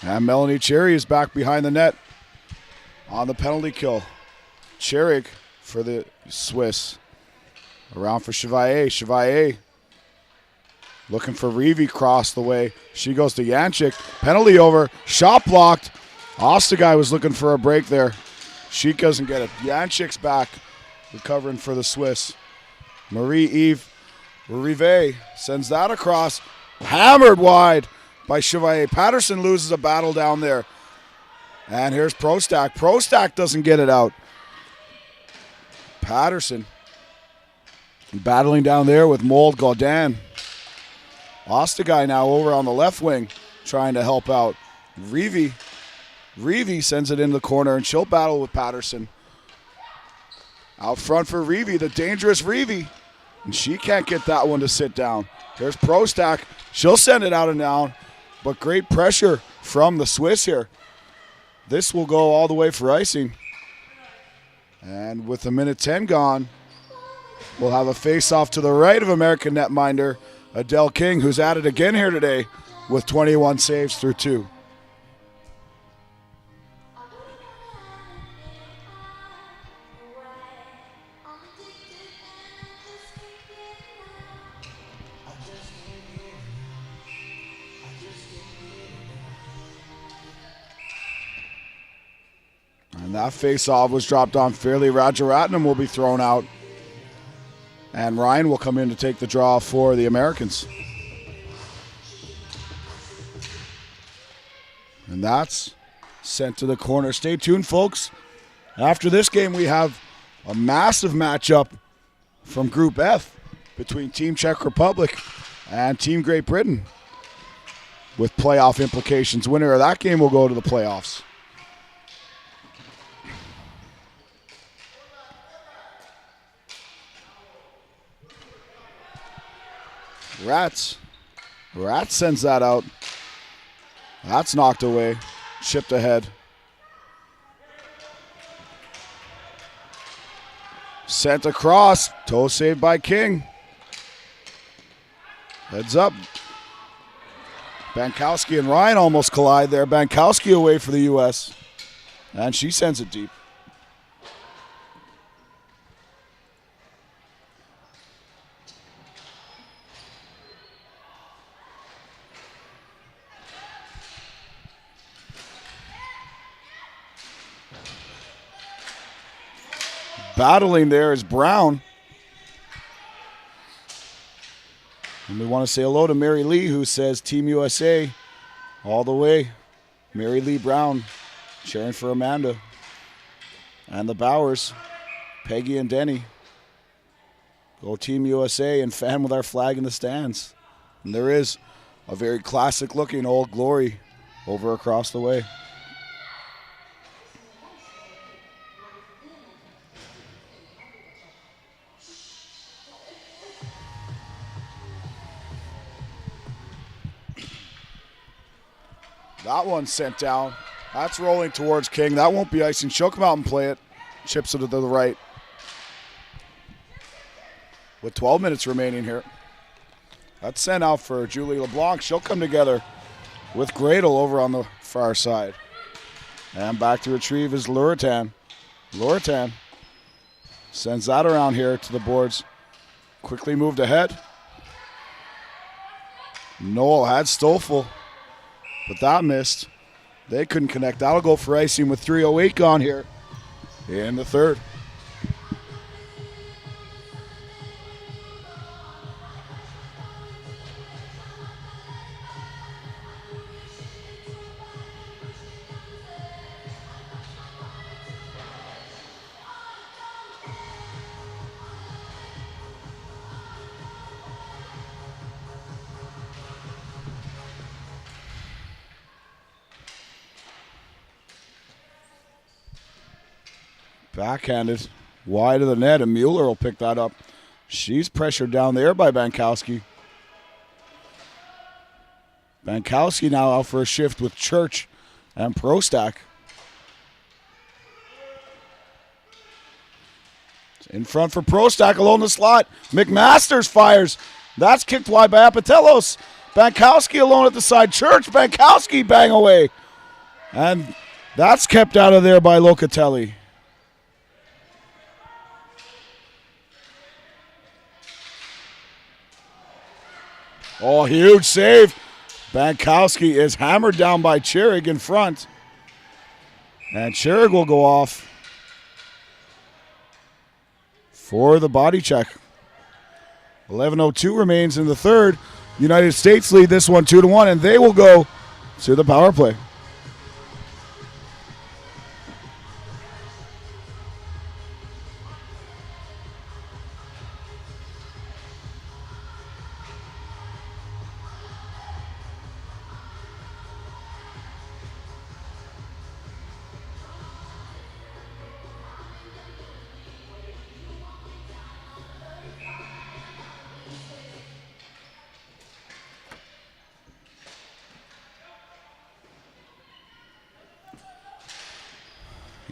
And Melanie Cherry is back behind the net on the penalty kill. Cherry for the Swiss. Around for Chevalier. Chevalier looking for Reeve, cross the way. She goes to Janchik. Penalty over. Shot blocked. Ostagai was looking for a break there. She doesn't get it. Janchik's back, recovering for the Swiss. Marie-Eve Rive sends that across. Hammered wide by Chevalier. Patterson loses a battle down there. And here's Prostak. Prostak doesn't get it out. Patterson battling down there with Mold Gaudin. Ostagai now over on the left wing trying to help out. Reeve sends it in the corner, and she'll battle with Patterson. Out front for Reeve, the dangerous Reeve. And she can't get that one to sit down. There's Prostak. She'll send it out and down, but great pressure from the Swiss here. This will go all the way for icing. And with a minute 10 gone, we'll have a face-off to the right of American netminder Adele King, who's at it again here today with 21 saves through 2. And that face-off was dropped on fairly. Rajaratnam will be thrown out. And Ryan will come in to take the draw for the Americans. And that's sent to the corner. Stay tuned, folks. After this game, we have a massive matchup from Group F between Team Czech Republic and Team Great Britain with playoff implications. Winner of that game will go to the playoffs. Rats sends that out. That's knocked away. Chipped ahead. Sent across. Toe saved by King. Heads up. Bankowski and Ryan almost collide there. Bankowski away for the U.S. And she sends it deep. Battling there is Brown. And we want to say hello to Mary Lee, who says Team USA all the way. Mary Lee Brown cheering for Amanda. And the Bowers, Peggy and Denny. Go Team USA and fan with our flag in the stands. And there is a very classic looking Old Glory over across the way. That one's sent down. That's rolling towards King. That won't be icing. She'll come out and play it. Chips it to the right. With 12 minutes remaining here. That's sent out for Julie LeBlanc. She'll come together with Gradle over on the far side. And back to retrieve is Luritan. Luritan sends that around here to the boards. Quickly moved ahead. Noel had Stoffel, but that missed. They couldn't connect. That'll go for icing with 3:08 gone here in the third. Backhanded, wide of the net, and Mueller will pick that up. She's pressured down there by Bankowski. Bankowski now out for a shift with Church and Prostak. In front for Prostak, alone in the slot. McMasters fires. That's kicked wide by Apatelos. Bankowski alone at the side. Church, Bankowski bang away. And that's kept out of there by Locatelli. Oh, huge save. Bankowski is hammered down by Chirig in front. And Chirig will go off for the body check. 11:02 remains in the third. United States lead this one 2-1, and they will go to the power play.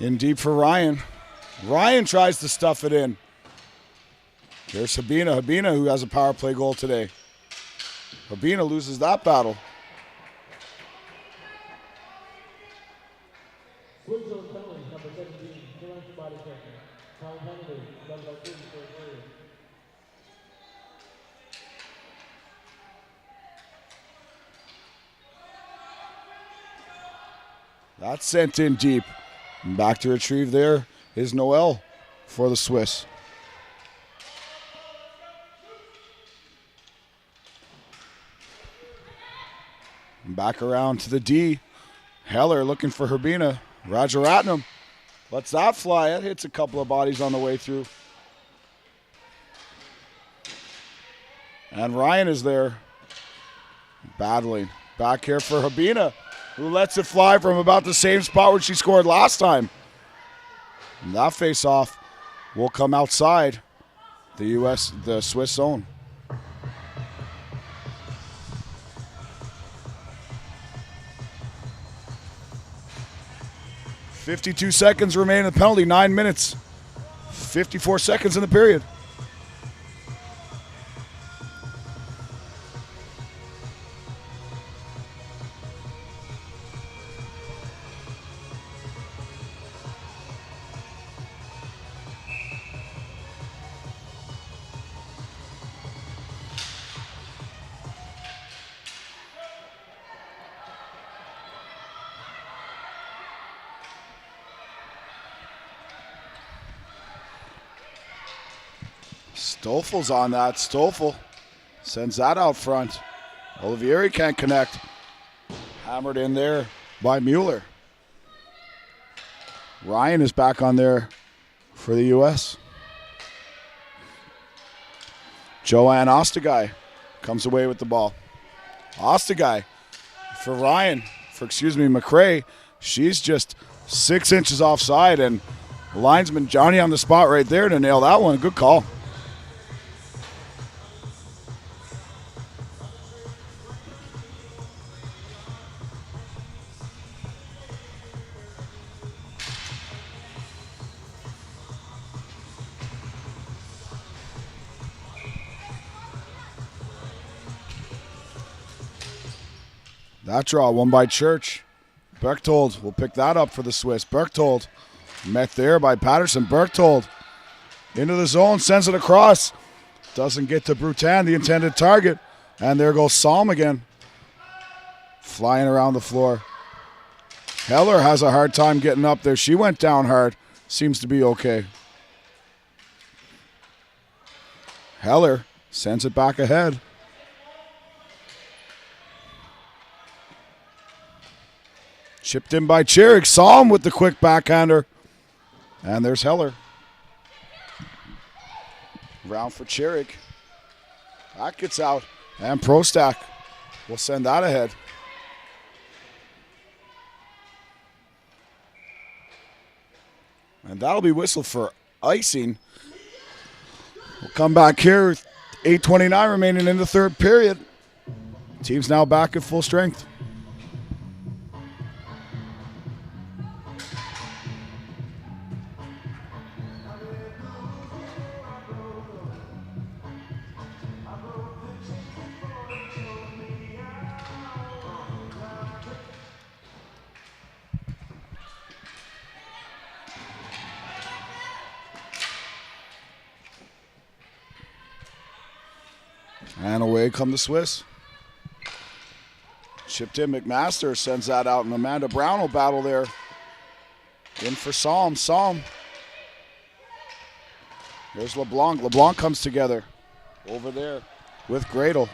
In deep for Ryan. Ryan tries to stuff it in. There's Habina. Habina, who has a power play goal today. Habina loses that battle. Switch on penalty, number 17, Challenge body checker. Foul penalty, done by 34 players. That's sent in deep. And back to retrieve there is Noel for the Swiss. And back around to the D. Heller looking for Herbina. Rajaratnam lets that fly. It hits a couple of bodies on the way through. And Ryan is there battling. Back here for Herbina, who lets it fly from about the same spot where she scored last time. And that face-off will come outside the Swiss zone. .52 seconds remain in the penalty, 9 minutes. 54 seconds in the period. Stoffel's on that. Stoffel sends that out front. Olivieri can't connect. Hammered in there by Mueller. Ryan is back on there for the U.S. Joanne Ostagai comes away with the ball. Ostagai for McRae. She's just 6 inches offside, and linesman Johnny on the spot right there to nail that one. Good call. That draw won by Church. Berchtold will pick that up for the Swiss. Berchtold met there by Patterson. Berchtold into the zone, sends it across. Doesn't get to Brutan, the intended target. And there goes Salm again. Flying around the floor. Heller has a hard time getting up there. She went down hard. Seems to be okay. Heller sends it back ahead. Chipped in by Chirig. Salm with the quick backhander. And there's Heller. Round for Chirig. That gets out. And Prostak will send that ahead. And that'll be whistled for icing. We'll come back here. 8:29 remaining in the third period. Team's now back at full strength. And away come the Swiss. Chipped in. McMaster sends that out, and Amanda Brown will battle there. In for Psalm. There's LeBlanc. LeBlanc comes together over there with Gradle.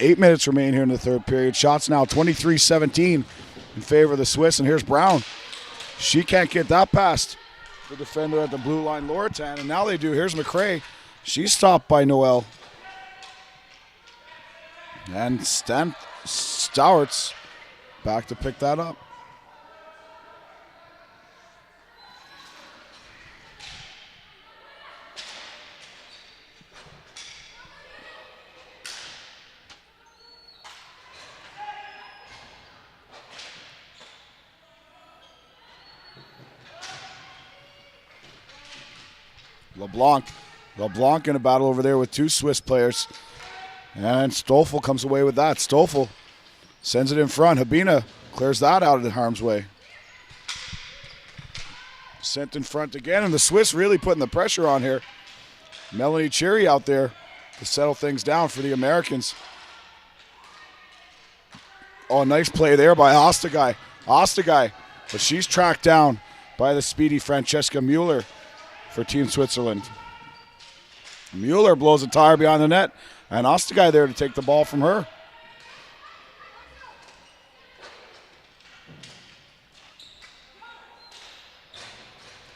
8 minutes remain here in the third period. Shots now 23-17 in favor of the Swiss. And here's Brown. She can't get that past the defender at the blue line, Loritan. And now they do. Here's McCrae. She's stopped by Noel. And Stowart's back to pick that up. LeBlanc in a battle over there with two Swiss players. And Stoffel comes away with that. Stoffel sends it in front. Habina clears that out of the harm's way. Sent in front again, and the Swiss really putting the pressure on here. Melanie Cherry out there to settle things down for the Americans. Oh, nice play there by Ostagai. But she's tracked down by the speedy Francesca Mueller for Team Switzerland. Mueller blows a tire behind the net, and Ostagai there to take the ball from her.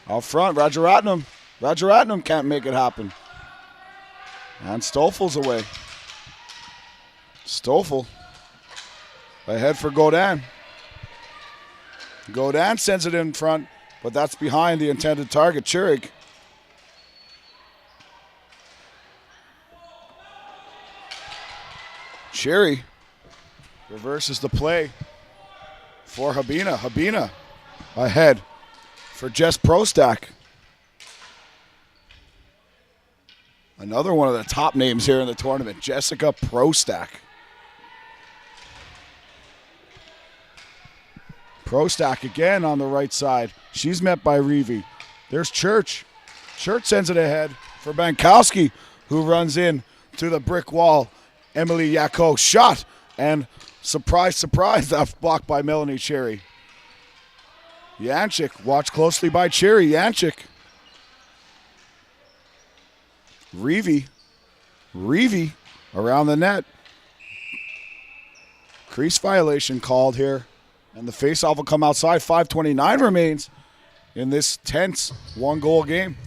Out front, Rajaratnam. Rajaratnam can't make it happen. And Stoffel's away. Stoffel ahead for Godin. Godin sends it in front, but that's behind the intended target, Churig. Cherry reverses the play for Habina. Habina ahead for Jess Prostak. Another one of the top names here in the tournament, Jessica Prostak. Prostak again on the right side. She's met by Reevy. There's Church. Church sends it ahead for Bankowski, who runs in to the brick wall. Emily Yako shot, and surprise, that's blocked by Melanie Cherry. Yanchik, watched closely by Cherry. Yanchik. Reevy around the net. Crease violation called here, and the faceoff will come outside. 5:29 remains in this tense one-goal game.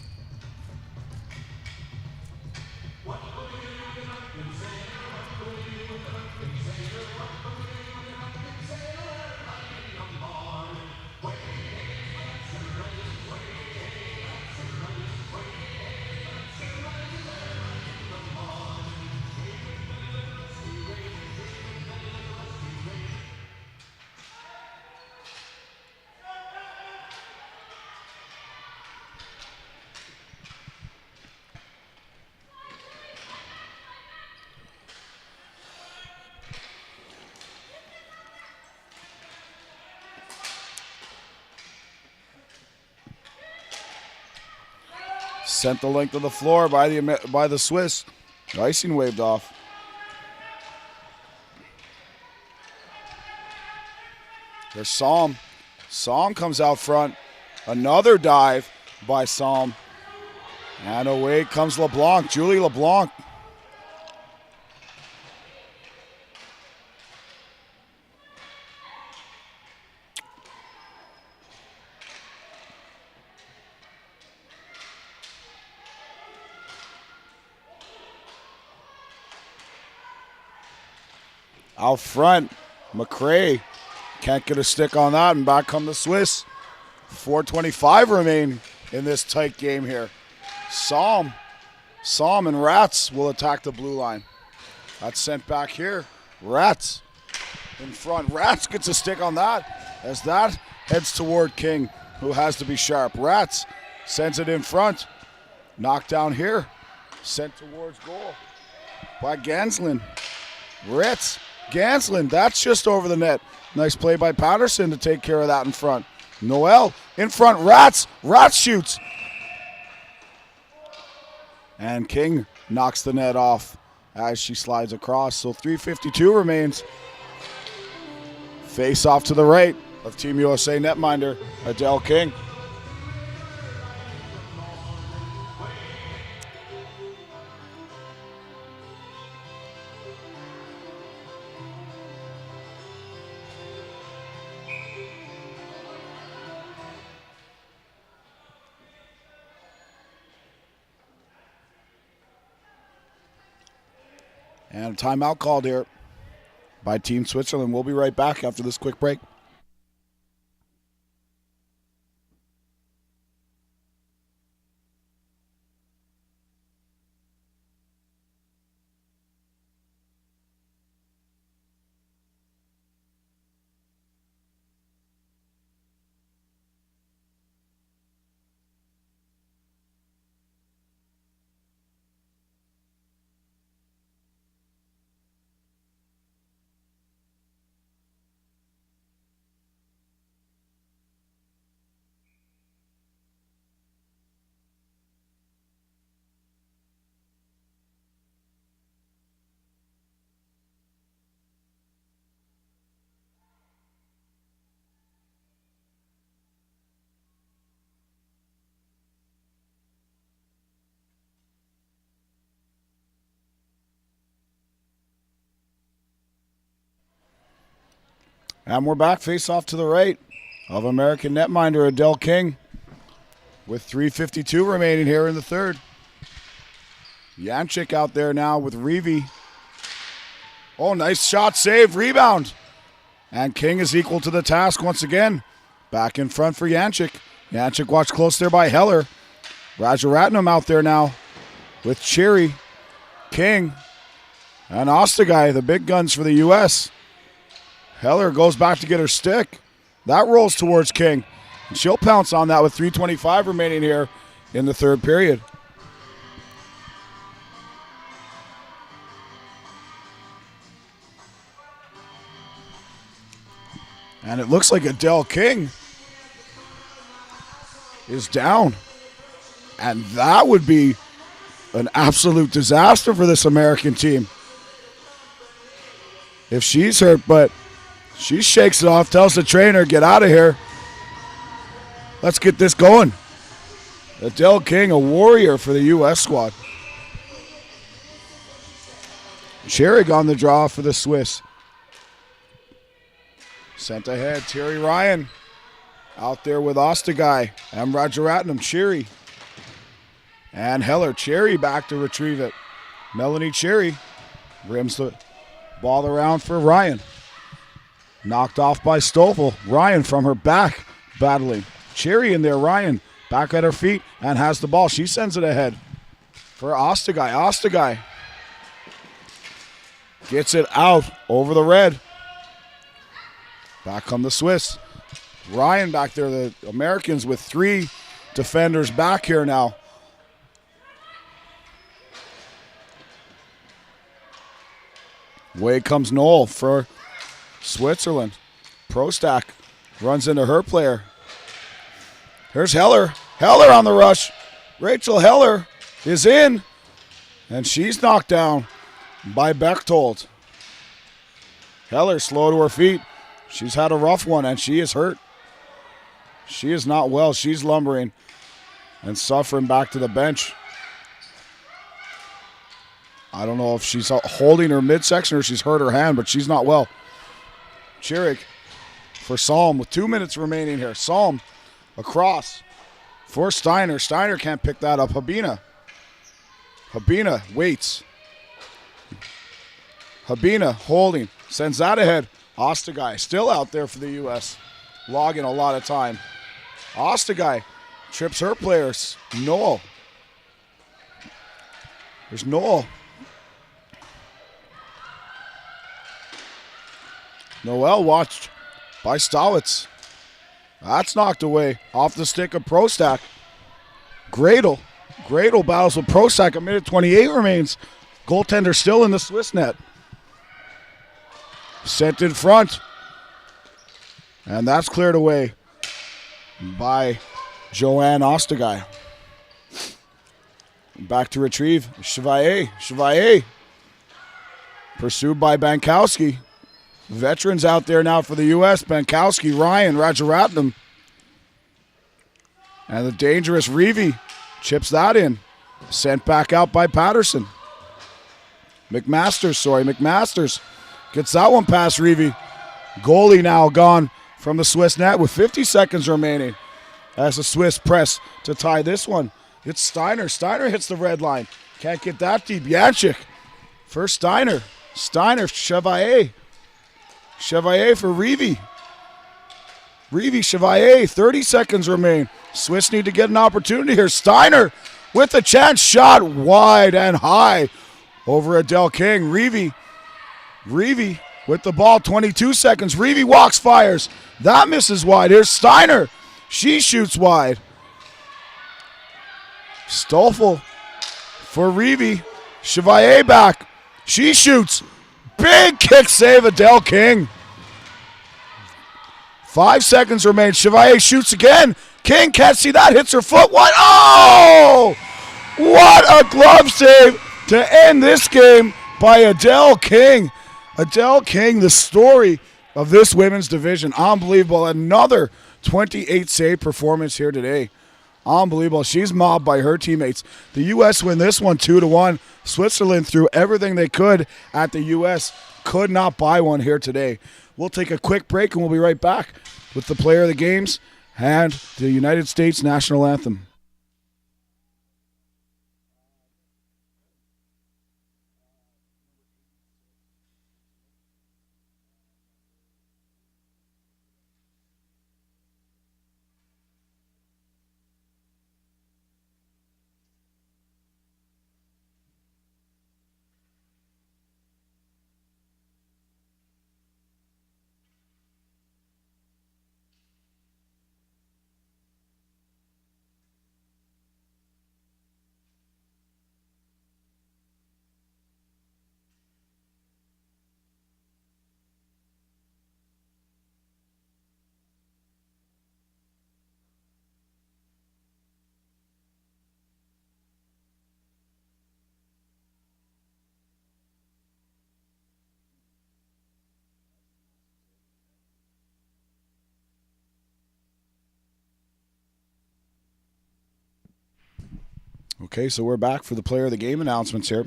Sent the length of the floor by the Swiss. Icing waved off. There's Psalm. Psalm comes out front. Another dive by Psalm. And away comes LeBlanc. Julie LeBlanc. Out front, McCrae can't get a stick on that, and back come the Swiss. 4:25 remain in this tight game here. Psalm and Rats will attack the blue line. That's sent back here. Rats in front. Rats gets a stick on that as that heads toward King, who has to be sharp. Rats sends it in front. Knocked down here. Sent towards goal by Ganslin. Ritz. Ganslin, that's just over the net. Nice play by Patterson to take care of that in front. Noel in front. Rats shoots. And King knocks the net off as she slides across. So 3:52 remains. Face off to the right of Team USA netminder Adele King. And a timeout called here by Team Switzerland. We'll be right back after this quick break. And we're back, face off to the right of American netminder Adele King with 3:52 remaining here in the third. Janczyk out there now with Reeve. Oh, nice shot, save, rebound. And King is equal to the task once again. Back in front for Janczyk. Janczyk watched close there by Heller. Rajaratnam out there now with Cherry, King, and Ostagai, the big guns for the U.S. Heller goes back to get her stick. That rolls towards King. And she'll pounce on that with 3:25 remaining here in the third period. And it looks like Adele King is down. And that would be an absolute disaster for this American team if she's hurt, but she shakes it off, tells the trainer, get out of here. Let's get this going. Adele King, a warrior for the U.S. squad. Cherrig on the draw for the Swiss. Sent ahead, Terry Ryan out there with Ostagai and Rajaratnam, Cherry. And Heller, Cherry back to retrieve it. Melanie Cherry rims the ball around for Ryan. Knocked off by Stoffel. Ryan from her back battling. Cherry in there, Ryan back at her feet and has the ball. She sends it ahead for Ostagai. Ostagai gets it out over the red. Back come the Swiss. Ryan back there, the Americans with three defenders back here now. Away comes Noel for Switzerland. Prostak runs into her player. Here's Heller. Heller on the rush. Rachel Heller is in. And she's knocked down by Bechtold. Heller slow to her feet. She's had a rough one and she is hurt. She is not well. She's lumbering and suffering back to the bench. I don't know if she's holding her midsection or she's hurt her hand, but she's not well. Cherrig for Salm with 2 minutes remaining here. Salm across for Steiner. Steiner can't pick that up. Habina waits. Habina holding. Sends that ahead. Ostagai still out there for the U.S. Logging a lot of time. Ostagai trips her players. Noel. There's Noel. Noel watched by Stowitz. That's knocked away off the stick of Prostak. Gradle battles with Prostak. A minute 28 remains. Goaltender still in the Swiss net. Sent in front. And that's cleared away by Joanne Ostagai. back to retrieve. Chevalier. Pursued by Bankowski. Veterans out there now for the U.S. Bankowski, Ryan, Rajaratnam. And the dangerous Reeve chips that in. Sent back out by Patterson. McMasters gets that one past Reeve. Goalie now gone from the Swiss net with 50 seconds remaining. As the Swiss press to tie this one. It's Steiner. Steiner hits the red line. Can't get that deep. Yanchik for Steiner. Chevalier. Chevalier for Reeve. Chevalier, 30 seconds remain. Swiss need to get an opportunity here. Steiner with a chance, shot wide and high over Adele King. Reeve with the ball, 22 seconds. Reeve walks, fires. That misses wide. Here's Steiner. She shoots wide. Stoffel for Reeve. Chevalier back. She shoots. Big kick save, Adele King. 5 seconds remain. Chevalier shoots again. King can't see that. Hits her foot. What? Oh! What a glove save to end this game by Adele King. Adele King, the story of this women's division. Unbelievable. Another 28 save performance here today. Unbelievable. She's mobbed by her teammates. The U.S. win this one 2-1. Switzerland threw everything they could at the U.S. Could not buy one here today. We'll take a quick break and we'll be right back with the player of the games and the United States national anthem. Okay, so we're back for the player of the game announcements here.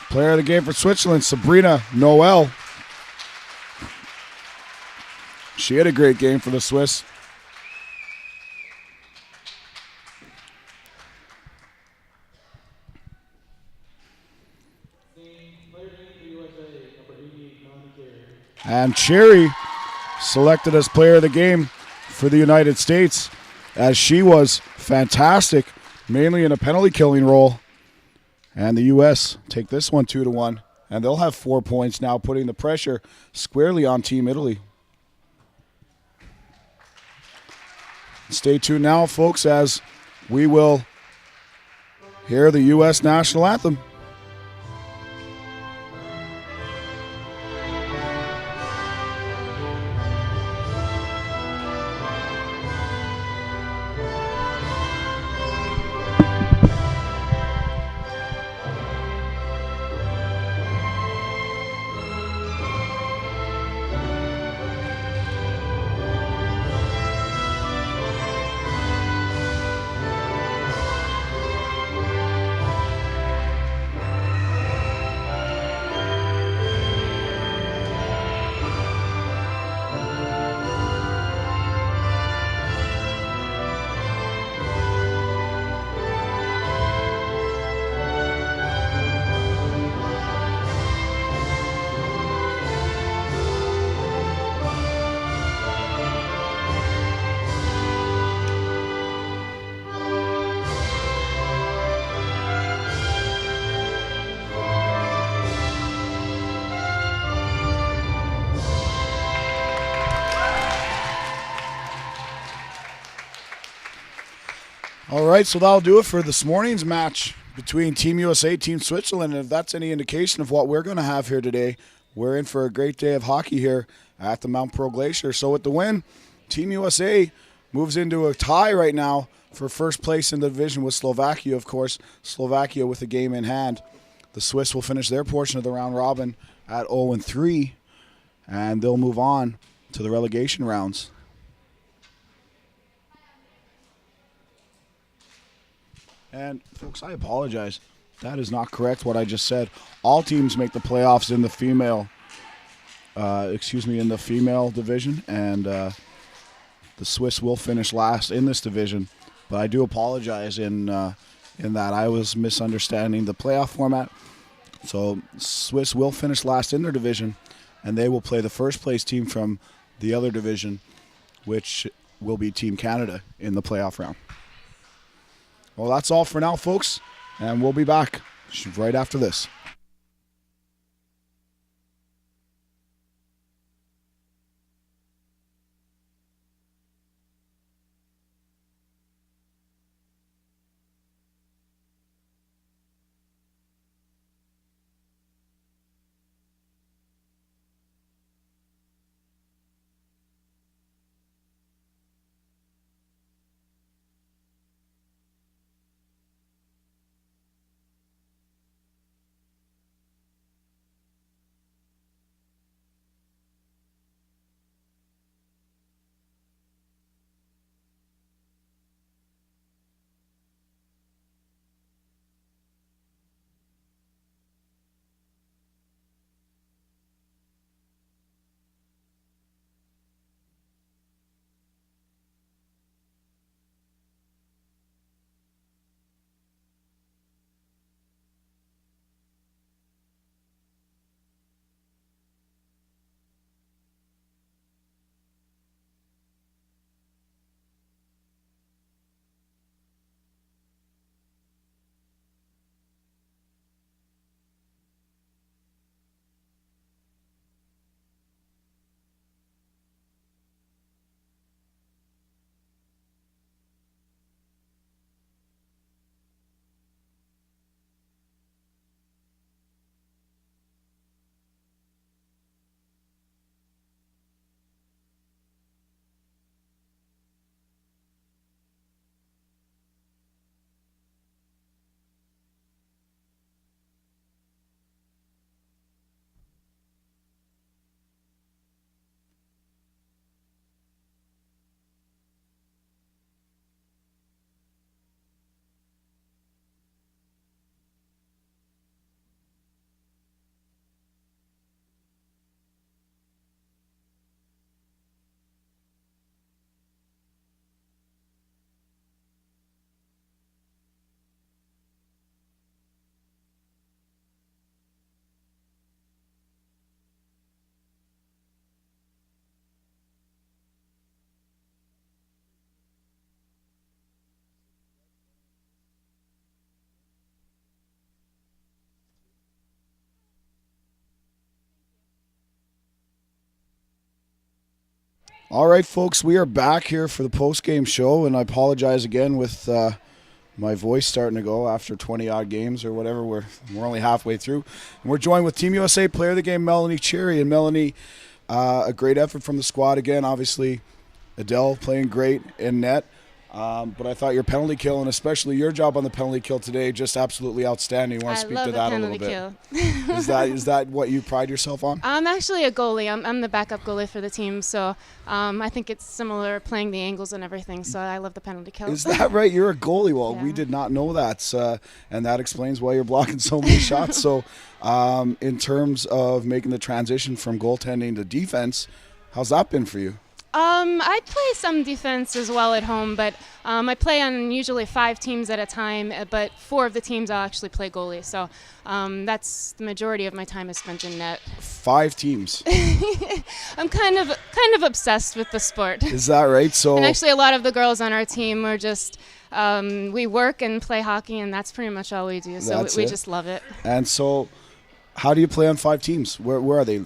Player of the game for Switzerland, Sabrina Noel. She had a great game for the Swiss. And Cherry selected as player of the game for the United States, as she was fantastic, mainly in a penalty killing role. And the U.S. take this one 2-1, and they'll have 4 points now, putting the pressure squarely on Team Italy. Stay tuned now, folks, as we will hear the U.S. national anthem. All right, so that'll do it for this morning's match between Team USA, Team Switzerland. And if that's any indication of what we're going to have here today, we're in for a great day of hockey here at the Mount Pearl Glacier. So with the win, Team USA moves into a tie right now for first place in the division with Slovakia, of course. Slovakia with the game in hand. The Swiss will finish their portion of the round robin at 0-3, and they'll move on to the relegation rounds. And, folks, I apologize. That is not correct what I just said. All teams make the playoffs in the female division, and the Swiss will finish last in this division. But I do apologize in that I was misunderstanding the playoff format. So Swiss will finish last in their division, and they will play the first place team from the other division, which will be Team Canada in the playoff round. Well, that's all for now, folks, and we'll be back right after this. All right, folks, we are back here for the post-game show, and I apologize again with my voice starting to go after 20-odd games or whatever. We're only halfway through. And we're joined with Team USA Player of the Game, Melanie Cherry. And Melanie, a great effort from the squad again. Obviously, Adele playing great in net. But I thought your penalty kill, and especially your job on the penalty kill today, just absolutely outstanding. You want to speak to that a little bit? Is that what you pride yourself on? I'm actually a goalie. I'm the backup goalie for the team, so I think it's similar playing the angles and everything, so I love the penalty kill. Is that right? You're a goalie. Well, Yeah. We did not know that, and that explains why you're blocking so many shots. So in terms of making the transition from goaltending to defense, how's that been for you? I play some defense as well at home, but I play on usually 5 teams at a time, but 4 of the teams I'll actually play goalie. So that's the majority of my time is spent in net. 5 teams. I'm kind of obsessed with the sport. Is that right? So And actually a lot of the girls on our team are just, we work and play hockey, and that's pretty much all we do. So we just love it. And so how do you play on 5 teams? Where are they?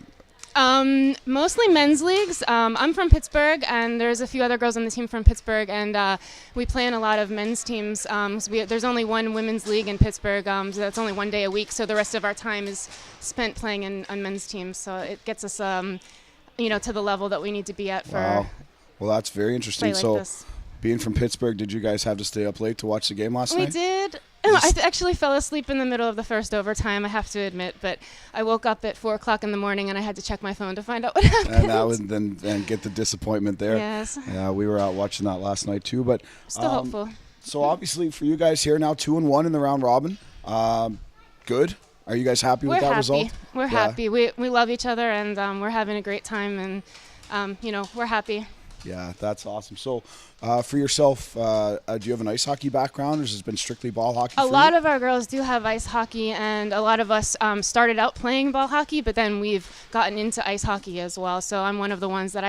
Mostly men's leagues. I'm from Pittsburgh, and there's a few other girls on the team from Pittsburgh, and we play in a lot of men's teams. So there's only one women's league in Pittsburgh, so that's only one day a week. So the rest of our time is spent playing on men's teams. So it gets us, to the level that we need to be at for. Wow. Well, that's very interesting. Play like So, this. being from Pittsburgh, did you guys have to stay up late to watch the game last We night? did. I actually fell asleep in the middle of the first overtime, I have to admit, but I woke up at 4 o'clock in the morning and I had to check my phone to find out what happened. And that was then get the disappointment there. Yes. Yeah, we were out watching that last night too. But Still hopeful. so obviously for you guys here now, 2-1 in the round robin. Good. Are you guys happy with that result? We're happy. We love each other and we're having a great time and we're happy. Yeah, that's awesome. So, for yourself, do you have an ice hockey background, or has it been strictly ball hockey? A lot of our girls do have ice hockey, and a lot of us started out playing ball hockey, but then we've gotten into ice hockey as well. So I'm one of the ones that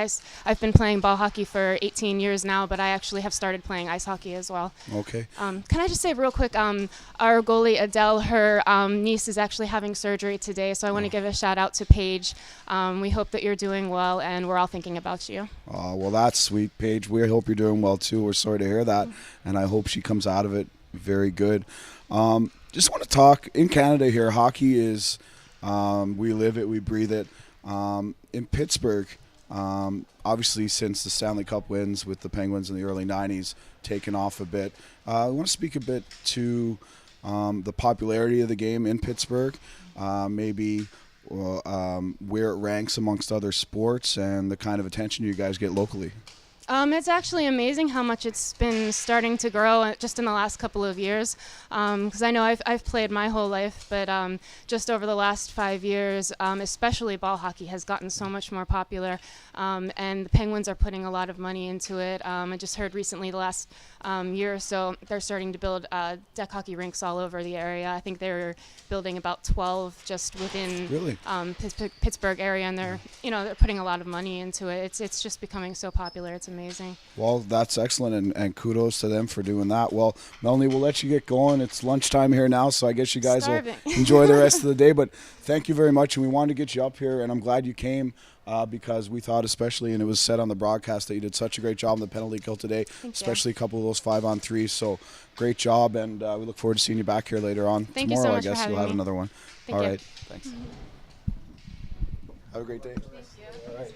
I've been playing ball hockey for 18 years now, but I actually have started playing ice hockey as well. Okay. Can I just say real quick, our goalie Adele, her niece is actually having surgery today, so I want to give a shout out to Paige. We hope that you're doing well, and we're all thinking about you. Well, that's sweet, Paige. We hope you're doing well too. We're sorry to hear that, and I hope she comes out of it very good. Just want to talk in Canada here. Hockey is we live it, we breathe it. In Pittsburgh, obviously since the Stanley Cup wins with the Penguins in the early '90s, taken off a bit. I want to speak a bit to the popularity of the game in Pittsburgh, maybe where it ranks amongst other sports, and the kind of attention you guys get locally. It's actually amazing how much it's been starting to grow just in the last couple of years. Because I know I've played my whole life, but just over the last 5 years, especially ball hockey has gotten so much more popular. And the Penguins are putting a lot of money into it. I just heard recently the last year or so, they're starting to build deck hockey rinks all over the area. I think they're building about 12 just within Really? Pittsburgh area, and they're putting a lot of money into it. It's just becoming so popular. It's amazing. Well, that's excellent, and kudos to them for doing that. Well, Melanie, we'll let you get going. It's lunchtime here now, so I guess you guys will enjoy the rest of the day. But thank you very much, and we wanted to get you up here, and I'm glad you came because we thought especially, and it was said on the broadcast, that you did such a great job in the penalty kill today, especially a couple of those 5-on-3s. So great job, and we look forward to seeing you back here later on. Thank you Tomorrow, so much I guess for having you'll have me. another one. Thank All you. right, thanks. Have a great day. All right.